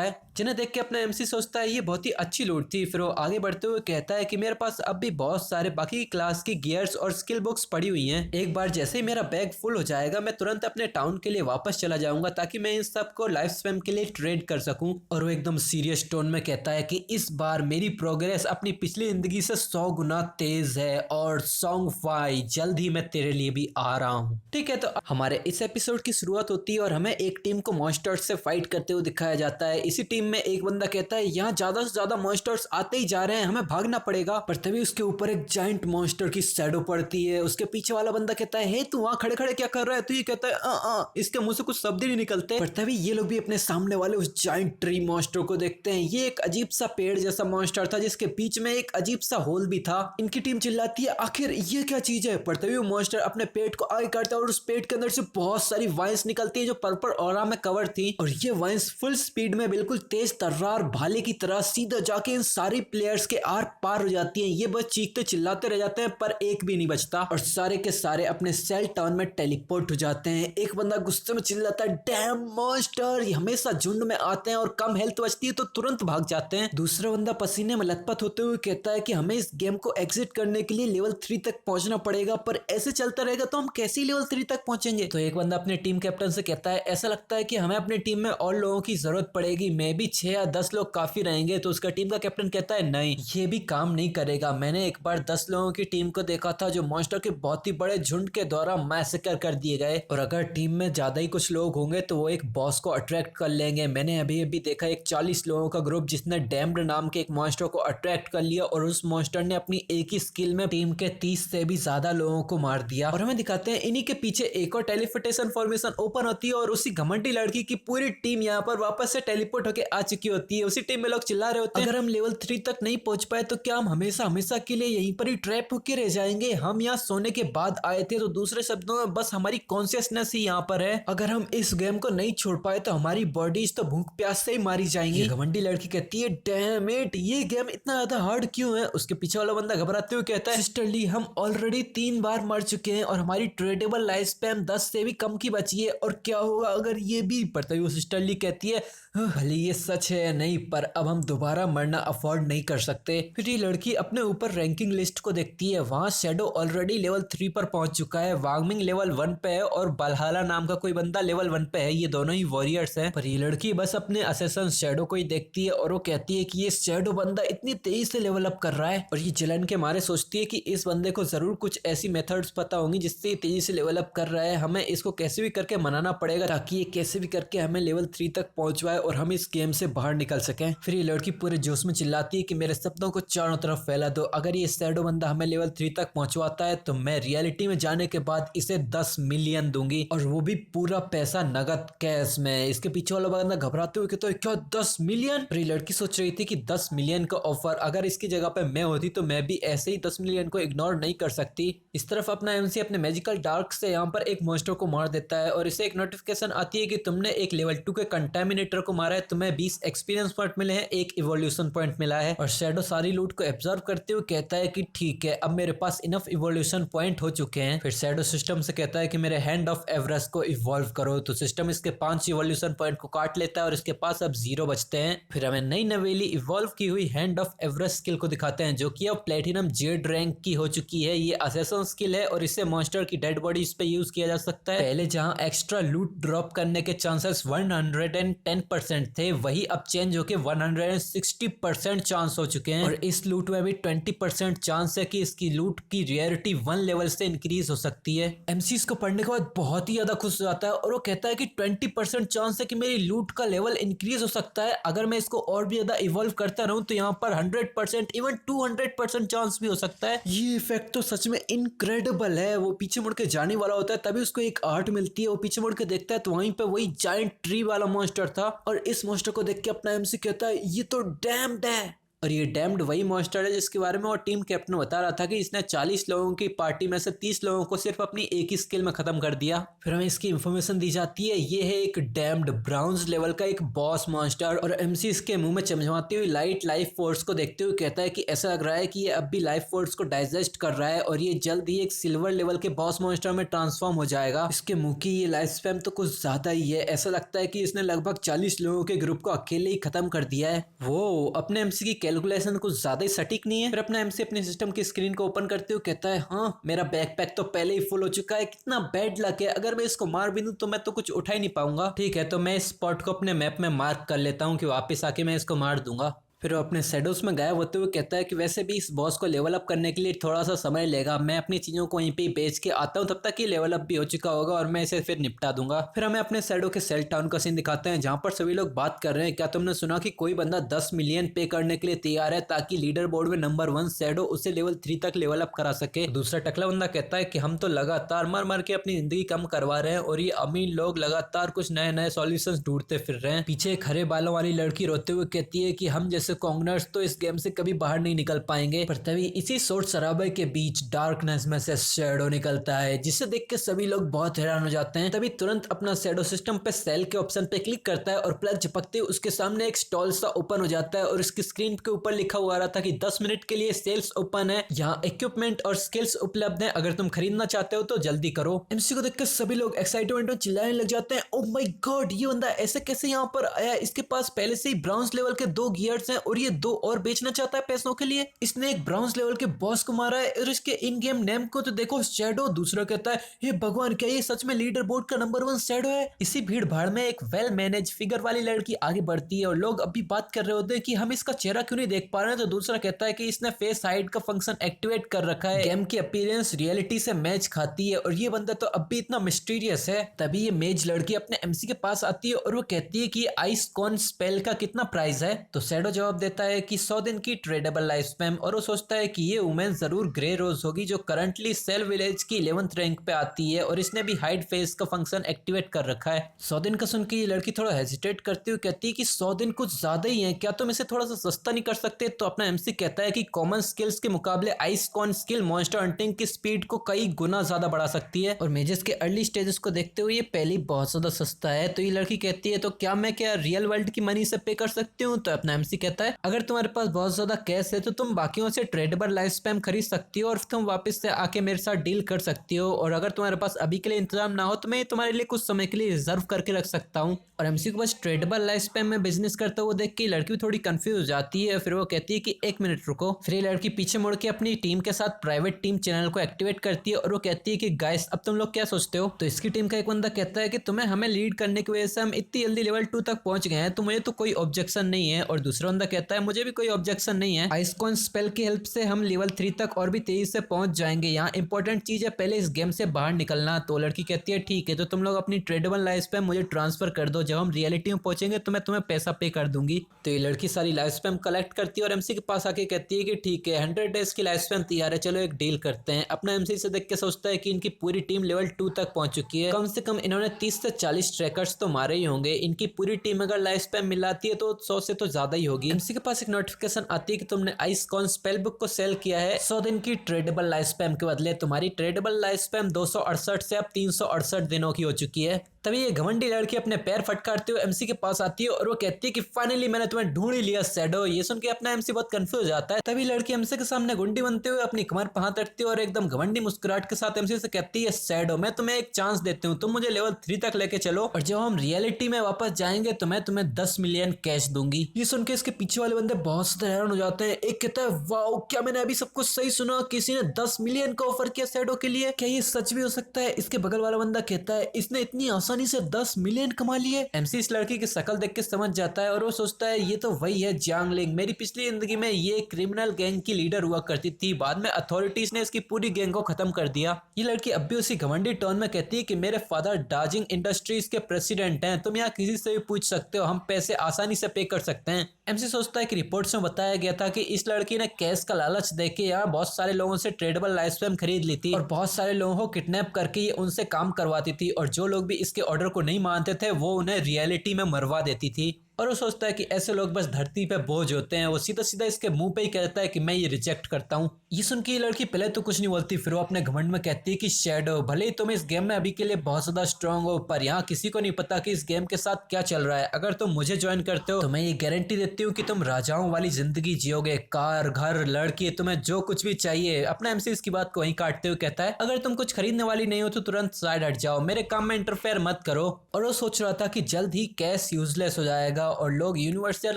है। जिन्हें देख के अपना एमसी सोचता है ये बहुत ही अच्छी लूट थी। फिर वो आगे बढ़ते हुए कहता है कि मेरे पास अब भी बहुत सारे बाकी क्लास की गियर्स और स्किल बुक्स पड़ी हुई हैं। एक बार जैसे ही मेरा बैग फुल हो जाएगा मैं तुरंत अपने टाउन के लिए वापस चला जाऊंगा ताकि मैं इन सब को लाइफ स्पैम के लिए ट्रेड कर सकूं। और वो एकदम सीरियस टोन में कहता है कि इस बार मेरी प्रोग्रेस अपनी पिछली जिंदगी से 100 गुना तेज है और सॉन्ग फाई जल्द ही मैं तेरे लिए भी आ रहा हूँ। ठीक है, तो हमारे इस एपिसोड की शुरुआत होती है और हमें एक टीम को मॉन्स्टर्स से फाइट करते हुए दिखाया जाता है। इसी टीम में एक बंदा कहता है यहाँ ज्यादा से ज्यादा मॉन्स्टर्स आते ही जा रहे हैं, हमें भागना पड़ेगा। पर तभी उसके ऊपर एक जायंट मॉन्स्टर की शैडो पड़ती है। उसके पीछे वाला बंदा कहता है हे तू वहाँ खड़े खड़े क्या कर रहा है? तो ये कहता है इसके मुंह से कुछ शब्द ही नहीं निकलते। पर तभी ये लोग भी अपने सामने वाले उस जायंट ट्री मॉन्स्टर को देखते हैं। ये एक अजीब सा पेड़ जैसा मॉन्स्टर था जिसके बीच में एक अजीब सा होल भी था। इनकी टीम चिल्लाती है आखिर ये क्या चीज है? पर तभी वो मॉन्स्टर अपने पेट को आगे करता है और उस पेट के अंदर से बहुत सारी वाइन्स निकलती है जो पर्पल ऑरा में कवर थी, और ये वाइन्स फुल स्पीड में बिल्कुल तेज तर्रार भाले की तरह सीधा जाके इन सारी प्लेयर्स के आर पार हो जाती हैं। ये बस चीखते चिल्लाते रह जाते हैं पर एक भी नहीं बचता और सारे के सारे अपने सेल टाउन में टेलीपोर्ट हो जाते हैं। एक बंदा गुस्से में चिल्लाता है, डैम मॉन्स्टर, ये हमेशा झुंड में आते हैं और कम हेल्थ बचती है तो तुरंत भाग जाते हैं। दूसरा बंदा पसीने में लथपथ होते हुए कहता है कि हमें इस गेम को एग्जिट करने के लिए लेवल 3 तक पहुंचना पड़ेगा, पर ऐसे चलता रहेगा तो हम कैसे लेवल 3 तक पहुंचेंगे। तो एक बंदा अपने टीम कैप्टन से कहता है, ऐसा लगता है कि हमें अपनी टीम में और लोगों की जरूरत पड़ेगी, मे भी 6 या 10 लोग काफी रहेंगे। तो उसका टीम का कैप्टन कहता है, नहीं ये भी काम नहीं करेगा, मैंने एक बार 10 लोगों की टीम को देखा था जो मॉन्स्टर के बहुत ही बड़े झुंड के द्वारा मैसेकर कर दिए गए, और अगर टीम में ज्यादा ही कुछ लोग होंगे तो वो एक बॉस को अट्रैक्ट कर लेंगे। मैंने अभी अभी देखा एक 40 लोगों का ग्रुप जिसने डैम्ड नाम के एक मॉन्स्टर को अट्रैक्ट कर लिया और उस मॉन्स्टर ने अपनी एक ही स्किल में टीम के 30 से भी ज्यादा लोगों को मार दिया। और हमें दिखाते हैं इन्हीं के पीछे एक और टेलीपोर्टेशन फॉर्मेशन ओपन होती है और उसी घमंडी लड़की की पूरी टीम यहाँ पर वापस से टेलीपोर्ट होकर आ चुकी होती है। उसी टीम में लोग चिल्ला रहे होते हैं, अगर हम लेवल 3 तक नहीं पहुंच पाए तो क्या हम हमेशा हमेशा के लिए यहीं पर ही ट्रैप होकर रह जाएंगे? हम यहाँ सोने के बाद आए थे, तो दूसरे शब्दों में बस हमारी कॉन्शियसनेस ही यहाँ पर है। अगर हम इस गेम को नहीं छोड़ पाए तो हमारी बॉडीज तो भूख प्यास से ही मारी जाएंगी। घमंडी लड़की कहती है, डैम इट, ये गेम इतना ज्यादा हार्ड क्यों है? उसके पीछे वाला बंदा घबराते हुए कहता है, सिस्टर ली, हम ऑलरेडी 3 बार मर चुके हैं और हमारी ट्रेडेबल लाइफ स्पैन 10 से भी कम की बची है, और क्या होगा अगर ये भी पड़ता है? वो सिस्टर ली कहती है, भले ये सच है या नहीं, पर अब हम दोबारा मरना अफोर्ड नहीं कर सकते। फिर ये लड़की अपने ऊपर रैंकिंग लिस्ट को देखती है, वहां शैडो ऑलरेडी लेवल 3 पर पहुंच चुका है, वांगमिंग लेवल 1 पे है और बलहाला नाम का कोई बंदा लेवल 1 पे है। ये दोनों ही वॉरियर्स हैं। पर ये लड़की बस अपने असेसन शैडो को ही देखती है और वो कहती है कि ये शैडो बंदा इतनी तेजी से लेवल अप कर रहा है, और ये जलन के मारे सोचती है कि इस बंदे को जरूर कुछ ऐसी मेथड्स पता होंगी जिससे ये तेजी से लेवल अप कर रहा है। हमें इसको कैसे भी करके मनाना पड़ेगा ताकि ये कैसे भी करके हमें लेवल 3 तक पहुंचवाए और हम इस गेम से बाहर निकल सकें। फिर ये लड़की पूरे जोश में चिल्लाती है कि मेरे शब्दों को चारों तरफ फैला दो, अगर ये शैडो बंदा हमें लेवल 3 तक पहुंचवाता है तो मैं रियलिटी में जाने के बाद इसे 10 मिलियन दूंगी, और वो भी पूरा पैसा नगद कैश में। इसके पीछे वाला बंदा घबराते हुए कहता है, क्या 10 मिलियन? ये लड़की सोच रही थी कि 10 मिलियन का ऑफर, अगर इसकी जगह पे मैं होती तो मैं भी ऐसे ही 10 मिलियन को इग्नोर नहीं कर सकती। इस तरफ अपना एमसी अपने मैजिकल डार्क से यहाँ पर एक मॉन्स्टर को मार देता है और इसे एक नोटिफिकेशन आती है कि तुमने एक लेवल 2 के कंटामिनेटर को मारा है, तुम्हें 20 एक्सपीरियंस पॉइंट मिले हैं, 1 इवोल्यूशन पॉइंट मिला है। और शैडो सारी लूट को एब्जॉर्व करते हुए कहता है कि ठीक है, अब मेरे पास इनफ इवोल्यूशन पॉइंट हो चुके हैं। फिर शैडो सिस्टम से कहता है कि मेरे हैंड ऑफ एवरेस्ट को इवॉल्व करो, तो सिस्टम इसके 5 इवोल्यूशन पॉइंट को काट लेता है और इसके पास अब 0 बचते हैं। फिर हमें नई नवेली इवॉल्व की हुई हैंड ऑफ एवरेस्ट स्किल को दिखाते हैं जो कि अब प्लेटिनम जेड रैंक की हो चुकी है। ये असेसन स्किल है और इसे मॉन्स्टर की डेड बॉडीज पे यूज किया जा सकता है। पहले जहां एक्स्ट्रा लूट ड्रॉप करने के चांसेस 110% थे, वही अब चेंज होके 160% चांस हो चुके हैं, और इस लूट में भी 20% चांस है कि इसकी लूट की रेयरिटी 1 लेवल से इंक्रीज हो सकती है। एमसी इसको पढ़ने के बाद बहुत ही ज्यादा खुश हो जाता है और वो कहता है कि 20% चांस है कि मेरी लूट का लेवल इंक्रीज हो सकता है, अगर मैं इसको और भी ज्यादा इवॉल्व करता रहूं तो यहाँ पर 100% इवन 200% चांस भी हो सकता है। ये इफेक्ट तो सच में इनक्रेडिबल है। वो पीछे मुड़ के जाने वाला होता है, तभी उसको एक आर्ट मिलती है, वो पीछे मुड़ के देखता है तो वहीं पे वही जायंट ट्री वाला मॉन्स्टर था, और इस मॉन्स्टर को देख के अपना एमसी कहता है, ये तो डैम्ड है। और ये डैम्ड वही मॉन्स्टर है जिसके बारे में वो टीम कैप्टन बता रहा था कि इसने 40 लोगों की पार्टी में से 30 लोगों को सिर्फ अपनी एक ही स्किल में खत्म कर दिया। फिर हमें इसकी इंफॉर्मेशन दी जाती है, ये है एक डैम्ड ब्राउन्स लेवल का एक बॉस मॉन्स्टर, और एमसी इसके मुंह में चमचमाती हुई लाइट लाइफ फोर्स को देखते हुए कहता है कि ऐसा लग रहा है कि ये अब भी लाइफ फोर्स को डाइजेस्ट कर रहा है और ये जल्द ही एक सिल्वर लेवल के बॉस मॉन्स्टर में ट्रांसफॉर्म हो जाएगा। इसके मुंह की ये लाइफ स्पैन तो कुछ ज्यादा ही है, ऐसा लगता है कि इसने लगभग 40 लोगों के ग्रुप को अकेले ही खत्म कर दिया है। वो अपने एमसी की कैलकुलेशन कुछ ज्यादा ही सटीक नहीं है। फिर अपना एमसी अपने सिस्टम की स्क्रीन को ओपन करते हुए कहता है, हाँ मेरा बैकपैक तो पहले ही फुल हो चुका है, कितना बैड लक है, अगर मैं इसको मार भी दूं तो मैं तो कुछ उठा ही नहीं पाऊंगा। ठीक है, तो मैं इस स्पॉट को अपने मैप में मार्क कर लेता हूँ कि वापस आके मैं इसको मार दूंगा। फिर वो अपने शैडोज में गायब होते हुए कहता है कि वैसे भी इस बॉस को लेवल अप करने के लिए थोड़ा सा समय लेगा, मैं अपनी चीजों को वहीं पे बेच के आता हूँ, तब तक ये लेवल अप भी हो चुका होगा और मैं इसे फिर निपटा दूंगा। फिर हमें अपने शैडो के सेल टाउन का सीन दिखाते हैं जहाँ पर सभी लोग बात कर रहे हैं, क्या तुमने सुना कि कोई बंदा 10 मिलियन पे करने के लिए तैयार है ताकि लीडर बोर्ड में नंबर 1 शैडो उसे लेवल 3 तक लेवल अप करा सके। दूसरा टकला बंदा कहता है कि हम तो लगातार मर मर के अपनी जिंदगी कम करवा रहे हैं और ये अमीर लोग लगातार कुछ नए नए सॉल्यूशंस ढूंढते फिर रहे हैं। पीछे एक हरे बालों वाली लड़की रोते हुए कहती है कि हम जैसे से कॉन्गनर्स तो इस गेम से कभी बाहर नहीं निकल पाएंगे। पर तभी इसी शोर शराबे के बीच डार्कनेस में से शैडो निकलता है, जिसे देख के सभी लोग बहुत हैरान हो जाते हैं। तभी तुरंत अपना शैडो सिस्टम पे सेल के ऑप्शन पे क्लिक करता है और प्लग झपकते उसके सामने एक स्टॉल सा ओपन हो जाता है और इसकी स्क्रीन के ऊपर लिखा हुआ रहा था कि 10 मिनट के लिए सेल्स ओपन है, यहाँ इक्विपमेंट और स्किल्स उपलब्ध है, अगर तुम खरीदना चाहते हो तो जल्दी करो। एमसी को देखकर सभी लोग एक्साइटमेंट में चिल्लाने लग जाते हैं, ओह माय गॉड, ये बंदा ऐसे कैसे यहाँ पर आया, इसके पास पहले से ही ब्राउन्स लेवल के 2 गियर्स हैं और ये 2 और बेचना चाहता है पैसों के लिए। इसने एक ब्राउन्स लेवल के बॉस को मारा है और इसके इन गेम नेम को तो देखो, शैडो। दूसरा कहता है, हे भगवान, क्या ये सच में लीडर बोर्ड का नंबर 1 शैडो है। इसी भीड़ भाड़ में एक वेल मैनेज फिगर वाली लड़की आगे बढ़ती है और लोग अभी बात कर रहे होते हैं कि हम इसका चेहरा क्यों नहीं देख पा रहे हैं। तो दूसरा कहता है कि इसने फेस हाइड का फंक्शन एक्टिवेट कर रखा है, गेम की अपीयरेंस रियलिटी से मैच खाती है और ये बंदा तो अब भी इतना मिस्टीरियस है। तभी ये मेज लड़की अपने एमसी के पास आती है और वो कहती है कि आइस कॉन स्पेल का कितना प्राइस है। तो शैडो जवाब देता है कि 100 दिन की ट्रेडेबल लाइफ स्पैम, और वो सोचता है कि ये वुमेन जरूर ग्रे रोज होगी जो करंटली सेल विलेज की 11th रैंक पे आती है और इसने भी हाइड फेस का फंक्शन एक्टिवेट कर रखा है। 100 दिन का सुन के ये लड़की थोड़ा हेजिटेट करती हुई कहती है कि 100 दिन कुछ ज्यादा ही है, क्या तुम इसे थोड़ा सा सस्ता नहीं कर सकते। तो अपना एमसी कहता है कि कॉमन स्किल्स के मुकाबले आइस कॉन स्किल मॉन्स्टर हंटिंग की स्पीड को कई गुना ज्यादा बढ़ा सकती है और मेजेस के अर्ली स्टेजेस को देखते हुए ये पहले बहुत ज्यादा सस्ता है। तो ये लड़की कहती है, तो क्या मैं रियल वर्ल्ड की मनी से पे कर सकती हूँ। तो अपना एमसी कहता है, अगर तुम्हारे पास बहुत ज्यादा कैश है तो तुम बाकियों से ट्रेडेबल लाइफ स्पैम खरीद सकती हो और तुम वापस से आके मेरे साथ डील कर सकती हो, और अगर तुम्हारे पास अभी के लिए इंतजाम ना हो तो मैं तुम्हारे लिए कुछ समय के लिए रिजर्व करके रख सकता हूँ। और एमसी को बस ट्रेडेबल लाइफ स्पैम में बिजनेस करता हुआ देख के लड़की भी थोड़ी कंफ्यूज हो जाती है। फिर वो कहती है कि 1 मिनट रुको। फिर ये लड़की पीछे मुड़ के अपनी टीम के साथ प्राइवेट टीम चैनल को एक्टिवेट करती है और वो कहती है कि गाइस, अब तुम लोग क्या सोचते हो। तो इसकी टीम का एक बंदा कहता है कि तुम्हें हमें लीड करने की वजह से हम इतनी जल्दी लेवल 2 तक पहुंच गए हैं, तो मुझे तो कोई ऑब्जेक्शन नहीं है। और दूसरा बंदा कहता है, मुझे भी कोई ऑब्जेक्शन नहीं है, आइसकॉन स्पेल की हेल्प से हम लेवल 3 तक और भी तेजी से पहुंच जाएंगे। यहाँ इंपॉर्टेंट चीज है पहले इस गेम से बाहर निकलना। तो लड़की कहती है, ठीक है, तो तुम लोग अपनी ट्रेडेबल लाइफ स्पैम मुझे ट्रांसफर कर दो, जब हम रियलिटी में पहुंचेंगे तो मैं तुम्हें पैसा पे कर दूंगी। तो ये लड़की सारी लाइफ स्पैम कलेक्ट करती है और एमसी के पास आके कहती है कि ठीक है, 100 डेज की लाइफ स्पैम तैयार है, चलो एक डील करते हैं। अपना एमसी से देख के सोचता है कि इनकी पूरी टीम लेवल 2 तक पहुंच चुकी है, कम से कम इन्होंने 30 से 40 ट्रैकर्स तो मारे ही होंगे। इनकी पूरी टीम अगर लाइफ स्पैम मिलाती है तो 100 से तो ज्यादा ही होगी। एमसी के पास एक नोटिफिकेशन आती है कि तुमने आइस कॉन स्पेल बुक को सेल किया है 100 दिन की ट्रेडेबल लाइफ स्पैम के बदले। तुम्हारी ट्रेडेबल लाइफ स्पैम 268 से अब 368 दिनों की हो चुकी है। तभी ये घमंडी लड़की अपने पैर फटकारते हुए एमसी के पास आती है और वो कहती है कि फाइनली मैंने तुम्हें ढूंढ ही लिया शैडो। ये सुन के अपना एमसी बहुत कंफ्यूज हो जाता है। तभी लड़की एमसी के सामने गुंडी बनते हुए अपनी कमर पर हाथ रखती है और एकदम घमंडी मुस्कुराहट के साथ एमसी से कहती है, शैडो, मैं तुम्हें एक चांस देती हूँ, तुम मुझे लेवल 3 तक लेके चलो और जब हम रियलिटी में वापस जाएंगे तो मैं तुम्हें 10 मिलियन कैश दूंगी। ये सुन के इसके पीछे वाले बंदे बहुत ज्यादा हैरान हो जाते हैं। एक कहता है, वाओ, क्या मैंने अभी सब कुछ सही सुना, किसी ने 10 मिलियन का ऑफर किया शैडो के लिए, क्या ये सच भी हो सकता है। इसके बगल वाला बंदा कहता है, इसने इतनी आसानी से 10 मिलियन कमा लिए। एमसी इस लड़की की शक्ल देख के समझ जाता है और वो सोचता है, ये तो वही है जियांग लिंग, मेरी पिछली जिंदगी में ये क्रिमिनल गैंग की लीडर हुआ करती थी, बाद में अथॉरिटीज ने इसकी पूरी गैंग को खत्म कर दिया। ये लड़की अब भी उसी घमंडी टोन में कहती है कि मेरे फादर डाजिंग इंडस्ट्रीज के प्रेसिडेंट हैं, तुम यहाँ किसी से भी पूछ सकते हो, हम पैसे आसानी से पे कर सकते हैं। एमसी सोचता है कि रिपोर्ट्स में बताया गया था कि इस लड़की ने कैश का लालच देके यहाँ बहुत सारे लोगों से ट्रेडेबल लाइफ स्पैम खरीद ली थी और बहुत सारे लोगों को किडनैप करके ये उनसे काम करवाती थी, और जो लोग भी इसके ऑर्डर को नहीं मानते थे वो उन्हें रियलिटी में मरवा देती थी। और वो सोचता है कि ऐसे लोग बस धरती पे बोझ होते हैं। वो सीधा सीधा इसके मुंह पे ही कहता है कि मैं ये रिजेक्ट करता हूँ। ये सुन के ये लड़की पहले तो कुछ नहीं बोलती, फिर वो अपने घमंड में कहती है कि शैडो, भले ही तुम इस गेम में अभी के लिए बहुत ज्यादा स्ट्रांग हो, पर यहाँ किसी को नहीं पता कि इस गेम के साथ क्या चल रहा है। अगर तुम मुझे ज्वाइन करते हो तो मैं ये गारंटी देती हूँ कि तुम राजाओं वाली जिंदगी जियोगे, कार, घर, लड़की, तुम्हें जो कुछ भी चाहिए। अपना एमसी इसकी बात को वहीं काटते हुए कहता है, अगर तुम कुछ खरीदने वाली नहीं हो तो तुरंत साइड हट जाओ, मेरे काम में इंटरफेयर मत करो। और वो सोच रहा था कि जल्द ही कैश यूजलेस हो जाएगा और लोग यूनिवर्सल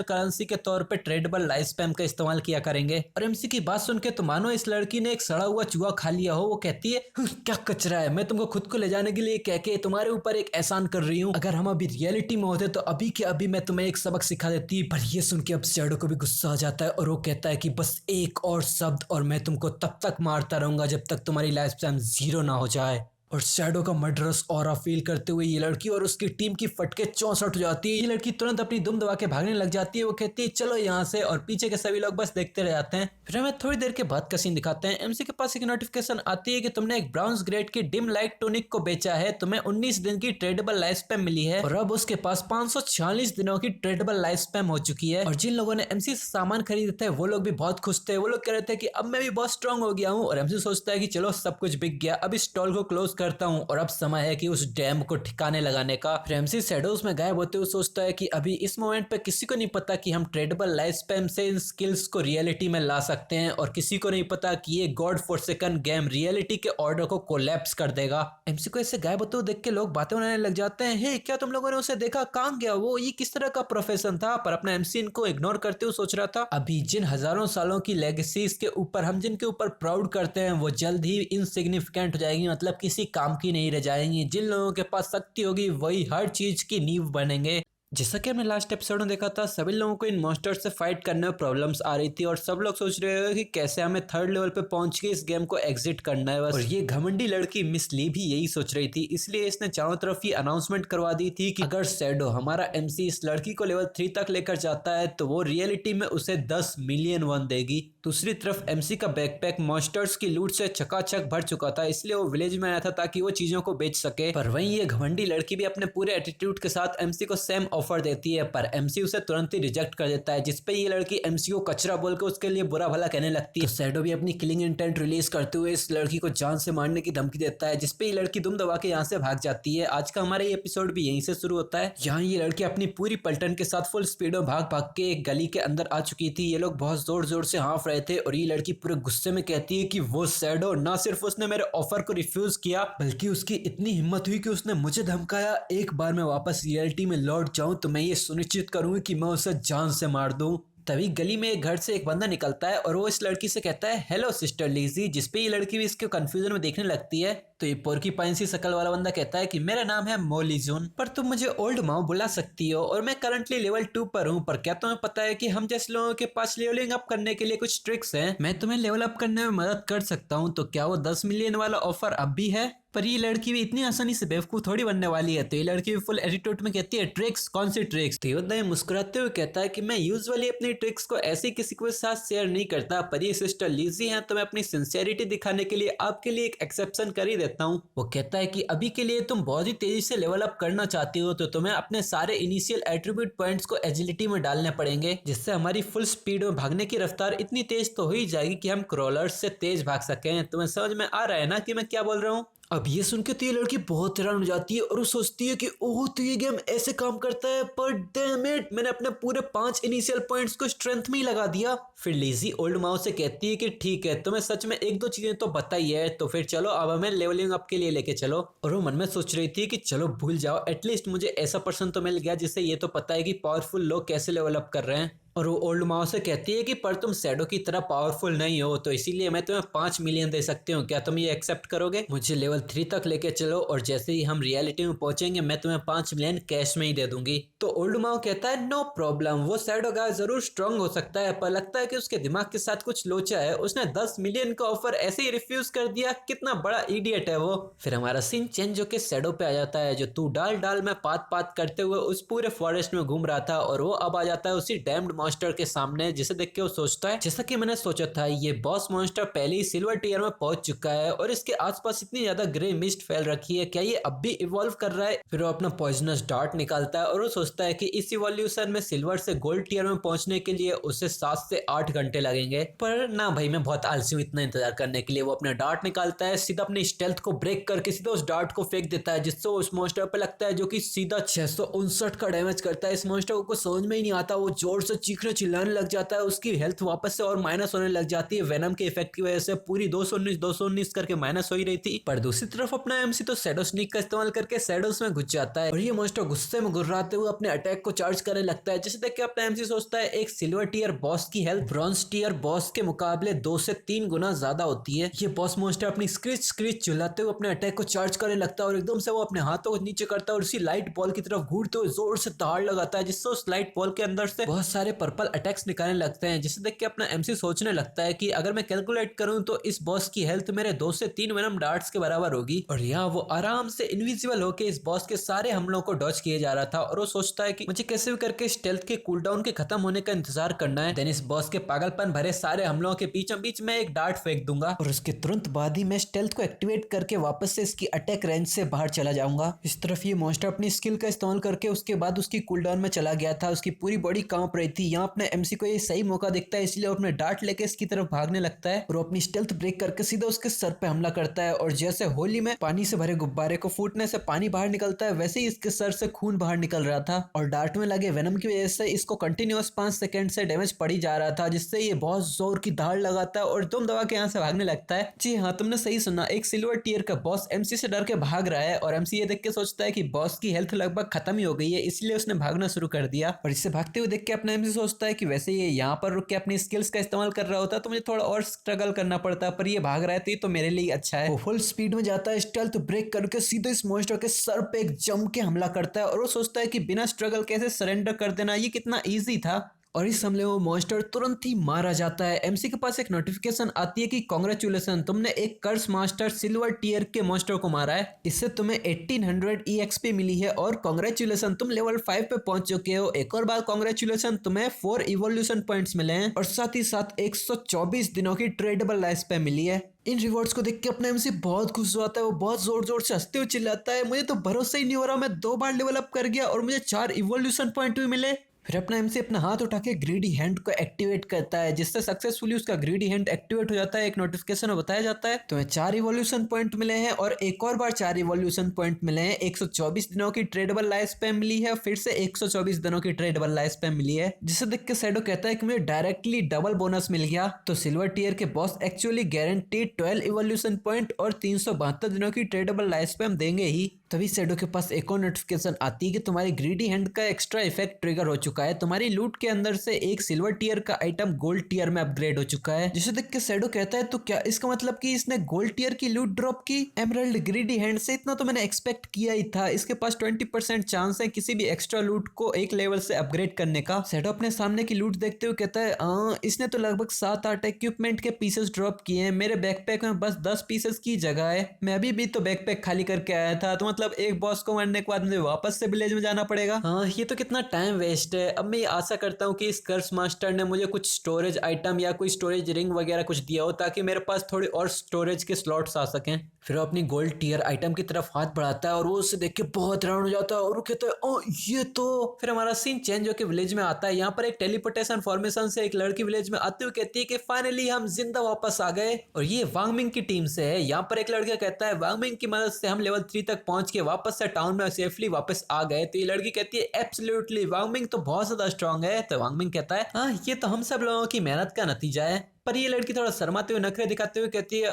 करेंसी के तौर पे ट्रेडेबल लाइफ स्पैम का इस्तेमाल किया करेंगे। और एमसी की बात सुन के तो मानो इस लड़की ने एक सड़ा हुआ चूहा खा लिया हो। वो कहती है, क्या कचरा है, मैं तुमको खुद को ले जाने के लिए कह के तुम्हारे ऊपर एक एहसान कर रही हूँ, अगर हम अभी रियलिटी में होते तो अभी के अभी मैं तुम्हें एक सबक सिखा देती। पर ये सुन के अब शैडो को भी गुस्सा आ जाता है और वो कहता है कि बस एक और शब्द और मैं तुमको तब तक मारता रहूंगा जब तक तुम्हारी लाइफ स्पैम 0 ना हो जाए। और शैडो का मर्डरस ऑरा फील करते हुए ये लड़की और उसकी टीम की फटके 64 हो जाती है। ये लड़की तुरंत अपनी दुम दबा के भागने लग जाती है। वो कहती है चलो यहाँ से, और पीछे के सभी लोग बस देखते रह जाते हैं। फिर हमें थोड़ी देर के बाद का सीन दिखाते हैं। एमसी के पास एक नोटिफिकेशन आती है कि तुमने एक ब्राउन्स ग्रेड की डिम लाइट टोनिक को बेचा है, तुम्हें 19 दिन की ट्रेडेबल लाइफ स्पैम मिली है और अब उसके पास 546 दिनों की ट्रेडेबल लाइफ स्पैम हो चुकी है। और जिन लोगों ने एमसी से सामान खरीदे थे वो लोग भी बहुत खुश थे। वो लोग कह रहे थे कि अब मैं भी बहुत स्ट्रांग हो गया हूँ। और एमसी सोचता है कि चलो सब कुछ बिक गया, अब इस स्टॉल को क्लोज करता हूँ और अब समय है कि उस डैम को ठिकाने लगाने का। फिर एमसी शैडोज में गायब होते हुए सोचता है कि अभी इस मोमेंट पे किसी को नहीं पता कि हम ट्रेडेबल लाइफ स्पैम से इन स्किल्स को रियलिटी में ला सकते हैं, और किसी को नहीं पता कि ये गॉड फॉरसेकन गेम रियलिटी के ऑर्डर को कोलैप्स कर देगा। एमसी को ऐसे गायब होते हुए देख के लोग बातें बनाने लग जाते हैं। हे, क्या तुम लोगों ने उसे देखा? कहाँ गया वो? ये किस तरह का प्रोफेशन था? पर अपना एमसी इनको इग्नोर करते हुए सोच रहा था, अभी जिन हजारों सालों की लेगेसीज के ऊपर हम जिनके ऊपर प्राउड करते हैं वो जल्द ही इनसिग्निफिकेंट हो जाएंगी, मतलब किसी काम की नहीं रह जाएंगी। जिन लोगों के पास शक्ति होगी वही हर चीज की नींव बनेंगे। जैसा कि हमने लास्ट एपिसोड में देखा था, सभी लोगों को इन मॉन्स्टर से फाइट करने में प्रॉब्लम्स आ रही थी और सब लोग सोच रहे हैं कि कैसे हमें थर्ड लेवल पे पहुंच के इस गेम को एग्जिट करना है बस। और ये घमंडी लड़की मिस ली भी यही सोच रही थी, इसलिए इसने चारों तरफ ये अनाउंसमेंट करवा दी थी कि अगर शैडो हमारा एमसी इस लड़की को लेवल 3 तक लेकर जाता है तो वो रियलिटी में उसे 10 मिलियन वन देगी। दूसरी तरफ एमसी का बैकपैक मॉन्स्टर्स की लूट से चकाचक भर चुका था, इसलिए वो विलेज में आया था ताकि वो चीजों को बेच सके। पर वहीं ये घमंडी लड़की भी अपने पूरे एटीट्यूड के साथ एमसी को सेम ऑफर देती है, पर एमसी उसे तुरंत ही रिजेक्ट कर देता है, जिसपे ये लड़की एमसी को कचरा बोल के उसके लिए बुरा भला कहने लगती है। तो शैडो भी अपनी किलिंग इंटेंट रिलीज करते हुए इस लड़की को जान से मारने की धमकी देता है, जिसपे ये लड़की दुम दबा के यहाँ से भाग जाती है। आज का हमारा ये एपिसोड भी यहीं से शुरू होता है। यहाँ ये लड़की अपनी पूरी पलटन के साथ फुल स्पीड में भाग भाग के एक गली के अंदर आ चुकी थी। ये लोग बहुत जोर जोर से हाँफ रहे थे और ये लड़की पूरे गुस्से में कहती है कि वो शैडो ना सिर्फ उसने मेरे ऑफर को रिफ्यूज किया, बल्कि उसकी इतनी हिम्मत हुई कि उसने मुझे धमकाया एक बार मैं वापस रियलिटी में लौट जाऊं तो मैं ये सुनिश्चित करूंगी कि मैं उसे जान से मार दूं। तभी गली में एक घर से एक बंदा निकलता है और वो इस लड़की से कहता है हेलो सिस्टर लीजी, जिसपे ये लड़की भी इसके कंफ्यूजन में देखने लगती है। तो ये पोर्क्यूपाइन सी शकल वाला बंदा कहता है कि मेरा नाम है मोलीजून, पर तुम मुझे ओल्ड माओ बुला सकती हो और मैं करंटली लेवल 2 पर हूँ। पर क्या तुम्हें पता है कि हम जैसे लोगों के पास लेवलिंग अप करने के लिए कुछ ट्रिक्स हैं? मैं तुम्हें लेवल अप करने में मदद कर सकता हूँ। तो क्या वो 10 मिलियन वाला ऑफर अब भी है? पर ये लड़की भी इतनी आसानी से बेवकूफ थोड़ी बनने वाली है। तो ये लड़की भी फुल एटीट्यूड में कहती है ट्रिक्स? कौन सी ट्रिक्स? तो योद्धा मुस्कुराते हुए कहता है कि मैं यूजुअली अपनी ट्रिक्स को ऐसे किसी के साथ शेयर नहीं करता, पर ये सिस्टर लीजी हैं तो मैं अपनी सिंसियरिटी दिखाने के लिए आपके लिए एक एक्सेप्शन कर ही देता हूँ। वो कहता है कि अभी के लिए तुम बहुत ही तेजी से लेवल अप करना चाहती हो तो तुम्हें अपने सारे इनिशियल एट्रीब्यूट पॉइंट्स को एजिलिटी में डालने पड़ेंगे, जिससे हमारी फुल स्पीड में भागने की रफ्तार इतनी तेज तो हो ही जाएगी कि हम क्रॉलर्स से तेज भाग सकें। तुम्हें समझ में आ रहा है ना कि मैं क्या बोल रहा हूँ? अब ये सुन के तो ये लड़की बहुत हैरान हो जाती है और वो सोचती है कि ओह तो ये गेम ऐसे काम करता है, पर डैम इट, मैंने अपने पूरे 5 इनिशियल पॉइंट्स को स्ट्रेंथ में ही लगा दिया। फिर लीजी ओल्ड माओ से कहती है कि ठीक है, तुम्हें सच में एक दो चीजें तो बताई है, तो फिर चलो अब हमें लेवलिंग अप के लिए लेके चलो। और वो मन में सोच रही थी कि चलो भूल जाओ, एटलीस्ट मुझे ऐसा पर्सन तो मिल गया जिससे ये तो पता है कि पावरफुल लोग कैसे लेवल अप कर रहे हैं। और वो ओल्ड माओ से कहती है कि पर तुम शैडो की तरह पावरफुल नहीं हो, तो इसीलिए मैं तुम्हें 5 मिलियन दे सकती हूँ। क्या तुम ये एक्सेप्ट करोगे? मुझे लेवल 3 तक लेके चलो और जैसे ही हम रियलिटी में पहुंचेंगे मैं तुम्हें 5 मिलियन कैश में ही दे दूंगी। तो ओल्ड माओ कहता है नो प्रॉब्लम, वो शैडो गाय जरूर स्ट्रांग हो सकता है, पर लगता है कि उसके दिमाग के साथ कुछ लोचा है। उसने 10 मिलियन का ऑफर ऐसे ही रिफ्यूज कर दिया, कितना बड़ा इडियट है वो। फिर हमारा सीन चेंज होके शैडो पे आ जाता है, जो तू डाल डाल में पात पात करते हुए उस पूरे फॉरेस्ट में घूम रहा था, और वो अब आ जाता है उसी डैम्ड मॉन्स्टर के सामने, जिसे देख के वो सोचता है जैसा कि मैंने सोचा था, ये बॉस मॉन्स्टर पहले ही सिल्वर टियर में पहुंच चुका है और इसके आसपास इतनी ज्यादा ग्रे मिस्ट फैल रखी है, क्या ये अब भी इवॉल्व कर रहा है? फिर वो अपना पॉइजनस डार्ट निकालता है और वो सोचता है कि इस इवोल्यूशन में सिल्वर से गोल्ड टियर में पहुंचने के लिए उसे 7 से 8 घंटे लगेंगे। पर ना भाई, मैं बहुत आलसी हूँ इतना इंतजार करने के लिए। वो अपना डार्ट निकालता है, सीधा अपने स्टेल्थ को ब्रेक करके सीधा उस डार्ट को फेंक देता है, जिससे उस मॉन्स्टर पे लगता है, जो कि सीधा 659 का डैमेज करता है। इस मॉन्स्टर को समझ में ही नहीं आता, वो जोर से चीखने चिल्लाने लग जाता है, उसकी हेल्थ वापस से और माइनस होने लग जाती है। वेनम के इफेक्ट की वजह से पूरी 219 करके माइनस हो ही रही थी। पर दूसरी तरफ अपना एमसी तो शैडो स्नीक का इस्तेमाल करके शैडोज में घुस जाता है और ये मॉन्स्टर गुस्से में गुर्राते हुए अपने अटैक को चार्ज करने लगता है, जिसे देख के अपना एमसी सोचता है एक सिल्वर टियर बॉस की हेल्थ ब्रॉन्ज टियर बॉस के मुकाबले 2 से 3 गुना ज्यादा होती है। ये बॉस मॉन्स्टर अपनी स्क्रीच स्क्रीच चिल्लाते हुए अपने अटैक को चार्ज करने लगता है और एकदम से वो अपने हाथों को नीचे करता है और उसी लाइट बॉल की तरफ घूरते हुए जोर से दहाड़ लगाता है, जिससे उस लाइट बॉल के अंदर से बहुत सारे पर्पल अटैक्स निकालने लगते हैं, जिसे देख के अपना एमसी सोचने लगता है कि अगर मैं कैलकुलेट करूं तो इस बॉस की हेल्थ मेरे 2 से 3 वेनम डार्ट्स के बराबर होगी। और यहाँ वो आराम से इनविजिबल होके इस बॉस के सारे हमलों को डॉज किए जा रहा था और वो सोचता है कि मुझे कैसे भी करके स्टेल्थ के कूलडाउन के खत्म होने का इंतजार करना है। देन इस बॉस के पागलपन भरे सारे हमलों के बीचों बीच में एक डार्ट फेंक दूंगा और उसके तुरंत बाद ही मैं स्टेल्थ को एक्टिवेट करके वापस से इसकी अटैक रेंज से बाहर चला जाऊंगा। इस तरफ ये मॉन्स्टर अपनी स्किल का इस्तेमाल करके उसके बाद उसकी कूलडाउन में चला गया था। उसकी पूरी बॉडी कांप रही थी। यहाँ अपने एमसी को ये सही मौका दिखता है, इसलिए वो अपने डार्ट लेके इसकी तरफ भागने लगता है और अपनी स्टेल्थ ब्रेक करके सीधा उसके सर पे हमला करता है। और जैसे होली में पानी से भरे गुब्बारे को फूटने से पानी बाहर निकलता है, वैसे ही इसके सर से खून बाहर निकल रहा था और डार्ट में लगे वेनम की वजह से इसको कंटिन्यूअस 5 सेकंड से डैमेज पड़ी जा रहा था, जिससे ये बहुत जोर की धाड़ लगाता है और दुम दबा के यहाँ से भागने लगता है। जी हाँ, तुमने सही सुना, एक सिल्वर टीयर का बॉस एमसी से डर के भाग रहा है और एमसी ये देख के सोचता है कि बॉस की हेल्थ लगभग खत्म ही हो गई है, इसलिए उसने भागना शुरू कर दिया। और इससे भागते हुए देख के अपना एमसी सोचता है कि वैसे ये यहाँ पर रुक के अपनी स्किल्स का इस्तेमाल कर रहा होता तो मुझे थोड़ा और स्ट्रगल करना पड़ता, पर ये भाग रहा है तो ये तो मेरे लिए अच्छा है। वो फुल स्पीड में जाता है, स्टेल्थ ब्रेक करके सीधे इस मॉन्स्टर के सर पे एक जम के हमला करता है और वो सोचता है कि बिना स्ट्रगल कैसे सरेंडर कर देना, ये कितना ईजी था। और इस हमले में मॉन्स्टर तुरंत ही मारा जाता है। एमसी के पास एक नोटिफिकेशन आती है कि कांग्रेचुलेशन, तुमने एक कर्स मास्टर सिल्वर टीयर के मॉन्स्टर को मारा है, इससे तुम्हें 1800 EXP मिली है और कांग्रेचुलेशन, तुम लेवल 5 पे पहुंच चुके हो। एक और बार कांग्रेचुलेशन, तुम्हें 4 इवोल्यूशन पॉइंट्स मिले हैं और साथ ही साथ 124 दिनों की ट्रेडेबल लाइफ स्पैन मिली है। इन रिवॉर्ड्स को देख के अपने एमसी बहुत खुश होता है। वो बहुत जोर जोर से हंसते हुए चिल्लाता है, मुझे तो भरोसा ही नहीं हो रहा, मैं 2 बार लेवल अप कर गया और मुझे 4 इवोल्यूशन पॉइंट भी मिले। फिर अपना एमसी अपना हाथ उठा के ग्रीडी हैंड को एक्टिवेट करता है, जिससे सक्सेसफुली उसका ग्रीडी हैंड एक्टिवेट हो जाता है। एक नोटिफिकेशन में बताया जाता है तुम्हें 4 इवोल्यूशन पॉइंट मिले हैं और एक और बार 4 इवोल्यूशन पॉइंट मिले हैं। 124 दिनों की ट्रेडेबल लाइफ स्पैन मिली है, फिर से 124 दिनों की ट्रेडेबल लाइफ स्पैन मिली है। जिसे देख के शैडो कहता है कि मुझे डायरेक्टली डबल बोनस मिल गया। तो सिल्वर टीयर के boss actually guaranteed 12 evolution point और 372 दिनों की ट्रेडेबल लाइफ स्पैन देंगे ही। तभी शैडो के पास एक और नोटिफिकेशन आती है कि तुम्हारी ग्रीडी हैंड का एक्स्ट्रा इफेक्ट ट्रिगर हो चुका है, तुम्हारी लूट के अंदर से एक सिल्वर टीयर का आइटम गोल्ड टीयर में अपग्रेड हो चुका है। जिसे देख के शैडो कहता है तो क्या इसका मतलब कि इसने गोल्ड टीयर की लूट ड्रॉप की? एमरल्ड ग्रीडी हैंड से इतना तो मैंने एक्सपेक्ट किया ही था। इसके पास 20% चांस है किसी भी एक्स्ट्रा लूट को एक लेवल से अपग्रेड करने का। शैडो अपने सामने की लूट देखते हुए कहता है इसने तो लगभग 7-8 इक्विपमेंट के पीसेस ड्रॉप किए हैं, मेरे बैकपैक में बस 10 पीसेस की जगह है। मैं अभी भी तो बैकपैक खाली करके आया था, तो मतलब एक बॉस को मारने के बाद मुझे वापस से विलेज में जाना पड़ेगा। हाँ, ये तो कितना टाइम वेस्ट है। अब मैं आशा करता हूँ कि इस कर्स मास्टर ने मुझे कुछ स्टोरेज आइटम या कोई स्टोरेज रिंग वगैरह कुछ दिया हो, ताकि मेरे पास थोड़ी और स्टोरेज के स्लॉट्स आ सकें। फिर वो अपनी गोल्ड टीयर आइटम की तरफ हाथ बढ़ाता है और वो उसे देख के बहुत हैरान हो जाता है और वो कहता है ये तो। फिर हमारा सीन चेंज होकर विलेज में आता है। यहाँ पर एक टेलीपोर्टेशन फॉर्मेशन से एक लड़की विलेज में आते हुए कहती है कि फाइनली हम जिंदा वापस आ गए, और ये वांगमिंग की टीम से है। यहाँ पर एक लड़का कहता है वांगमिंग की मदद से हम लेवल 3 तक पहुंच के वापस से टाउन में सेफली वापस आ गए। तो ये लड़की कहती है एब्सोल्युटली वांगमिंग तो बहुत ज्यादा स्ट्रांग है। तो वांगमिंग कहता है हाँ, ये तो हम सब लोगों की मेहनत का नतीजा है। पर ये लड़की थोड़ा शर्माते हुए नखरे दिखाते हुए कहती है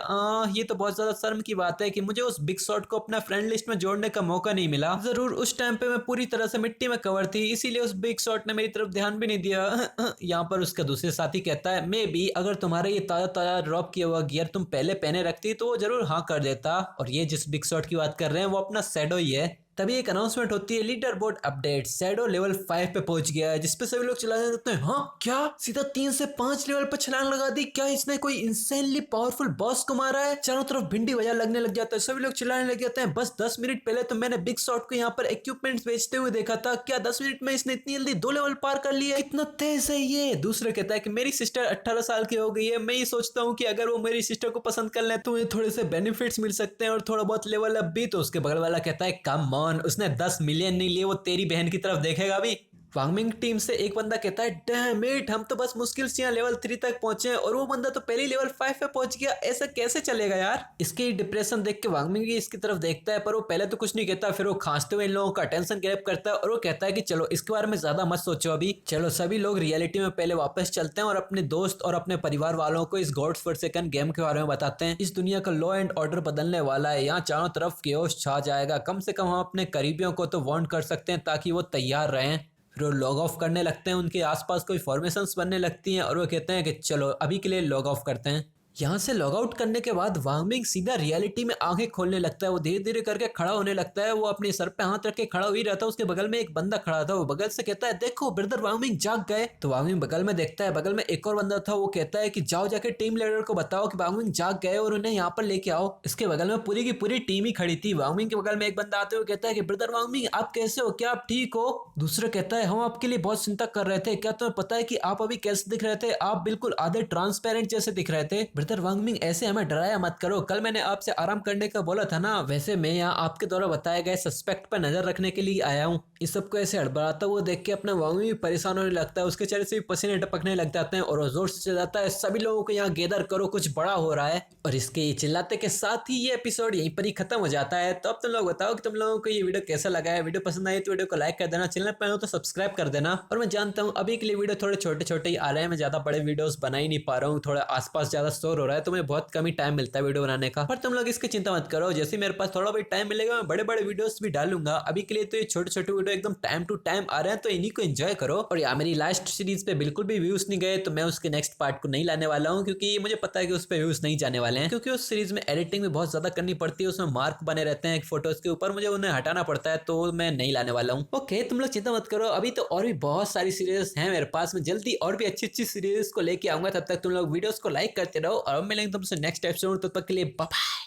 ये तो बहुत ज्यादा शर्म की बात है कि मुझे उस बिग शॉट को अपना फ्रेंड लिस्ट में जोड़ने का मौका नहीं मिला। जरूर उस टाइम पे मैं पूरी तरह से मिट्टी में कवर थी, इसीलिए उस बिग शॉट ने मेरी तरफ ध्यान भी नहीं दिया। यहाँ पर उसका दूसरे साथी कहता है मे बी अगर तुम्हारा ये ताजा ताजा ड्रॉप किया हुआ गियर तुम पहले पहने रखती तो वो जरूर हाँ कर देता। और ये जिस बिग शॉट की बात कर रहे हैं वो अपना शैडो ही है। तभी एक अनाउंसमेंट होती है, leader board update, shadow level 5 पे पहुंच गया है, जिसपे सभी लोग चिल्लाने लगते हैं हाँ क्या सीधा 3 से 5 लेवल पर छलांग लगा दी, क्या इसने कोई इंसेनली पावरफुल बॉस को मारा है? चारों तरफ भिंडी बजा लगने लग जाता है, सभी लोग चिल्लाने लग जाते हैं बस 10 मिनट पहले तो मैंने बिग शॉट को यहाँ पर इक्विपमेंट्स बेचते हुए देखा था, क्या 10 मिनट में इसने इतनी जल्दी 2 लेवल पार कर लिया? कितना तेज है ये। दूसरा कहता है कि मेरी सिस्टर 18 साल की हो गई है, मैं ये सोचता हूँ कि अगर वो मेरी सिस्टर को पसंद कर ले तो मुझे थोड़े से बेनिफिट्स मिल सकते हैं और थोड़ा बहुत लेवल अप भी। तो उसके बगल वाला कहता है कम ऑन, उसने 10 मिलियन नहीं लिए, वो तेरी बहन की तरफ देखेगा भी। वांगमिंग टीम से एक बंदा कहता है डैम इट, हम तो बस मुश्किल से यहाँ लेवल 3 तक पहुंचे और वो बंदा तो पहले लेवल 5 पे पहुंच गया, ऐसा कैसे चलेगा यार? इसकी डिप्रेशन देख के वांगमिंग भी इसकी तरफ देखता है, पर वो पहले तो कुछ नहीं कहता, फिर वो खांसते हुए इन लोगों का अटेंशन ग्रैब करता है और वो कहता है कि चलो इसके बारे में ज्यादा मत सोचो अभी, चलो सभी लोग रियलिटी में पहले वापस चलते हैं और अपने दोस्त और अपने परिवार वालों को इस गॉड्स फॉरसेकन गेम के बारे में बताते हैं। इस दुनिया का लॉ एंड ऑर्डर बदलने वाला है, यहाँ चारों तरफ केओस छा जाएगा, कम से कम हम अपने करीबियों को तो वार्न कर सकते हैं ताकि वो तैयार रहें। फिर वो लॉग ऑफ करने लगते हैं, उनके आसपास कोई फॉर्मेशंस बनने लगती हैं और वो कहते हैं कि चलो अभी के लिए लॉग ऑफ करते हैं। यहाँ से लॉग आउट करने के बाद वांग मिंग सीधा रियलिटी में आंखें खोलने लगता है। वो धीरे धीरे करके खड़ा होने लगता है। वो अपने सर पे हाथ रख के खड़ा हो ही रहता है। उसके बगल में एक बंदा खड़ा था। वो बगल से कहता है देखो ब्रदर वांग मिंग जाग गए। तो वांग मिंग बगल में देखता है, बगल में एक और बंदा था। वो कहता है कि जाओ जाके टीम लीडर को बताओ कि वांग मिंग जाग गए और उन्हें यहाँ पर लेके आओ। इसके बगल में पूरी की पूरी टीम ही खड़ी थी। वांग मिंग के बगल में एक बंदा आते हुए कहता है कि ब्रदर वांग मिंग आप कैसे हो, क्या आप ठीक हो? दूसरा कहता है हम आपके लिए बहुत चिंता कर रहे थे, क्या तुम्हें पता है कि आप अभी कैसे दिख रहे थे? आप बिल्कुल आधे ट्रांसपेरेंट जैसे दिख रहे थे। ब्रदर वांग मिंग ऐसे हमें डराया मत करो, कल मैंने आपसे आराम करने का बोला था ना। वैसे मैं यहाँ आपके द्वारा बताए गए सस्पेक्ट पर नजर रखने के लिए आया हूँ। इस सबको ऐसे हड़बड़ाता हुआ देख के अपना वांग मिंग भी परेशान होने लगता है। उसके चेहरे से भी पसीने टपकने लग जाते हैं और वो जोर से चिल्लाता है सभी लोगों को यहाँ गैदर करो, कुछ बड़ा हो रहा है। और इसके ये चिल्लाते के साथ ही ये एपिसोड यहीं पर ही खत्म हो जाता है। तो अब तुम लोग बताओ कि तुम लोगों को ये वीडियो कैसा लगा है। वीडियो पसंद आई तो वीडियो को लाइक कर देना, चैनल पर हो तो सब्सक्राइब कर देना। और मैं जानता हूँ अभी के लिए वीडियो थोड़े छोटे छोटे ही आ रहे हैं, मैं ज्यादा बड़े वीडियोस बना ही नहीं पा रहा हूँ, थोड़ा आसपास ज्यादा शोर हो रहा है तो मुझे बहुत कम ही टाइम मिलता है वीडियो बनाने का। पर तुम लोग इसकी चिंता मत करो, जैसे मेरे पास थोड़ा भी टाइम मिलेगा मैं बड़े बड़े वीडियोस भी डालूंगा। अभी के लिए तो ये छोटे छोटे वीडियो एकदम टाइम टू टाइम आ रहे हैं, तो इन्हीं को एंजॉय करो। और यार मेरी लास्ट सीरीज पे बिल्कुल भी व्यूज नहीं गए तो मैं उसके नेक्स्ट पार्ट को नहीं लाने वाला हूँ, क्योंकि मुझे पता है कि उस पर व्यूज नहीं जाने वाले हैं, क्योंकि उस सीरीज में एडिटिंग भी बहुत ज्यादा करनी पड़ती है। उसमें मार्क बने रहते हैं फोटोज के ऊपर, मुझे उन्हें हटाना पड़ता है, तो मैं नहीं लाने वाला हूँ। ओके तुम लोग चिंता मत करो, अभी तो और भी बहुत सारी सीरीज हैं मेरे पास, मैं जल्दी और भी अच्छी अच्छी सीरीज को लेके आऊंगा। तब तक तुम लोग वीडियोस को लाइक करते रहो और मिलेंगे तुमसे नेक्स्ट एपिसोड। तब तक के लिए बाय बाय।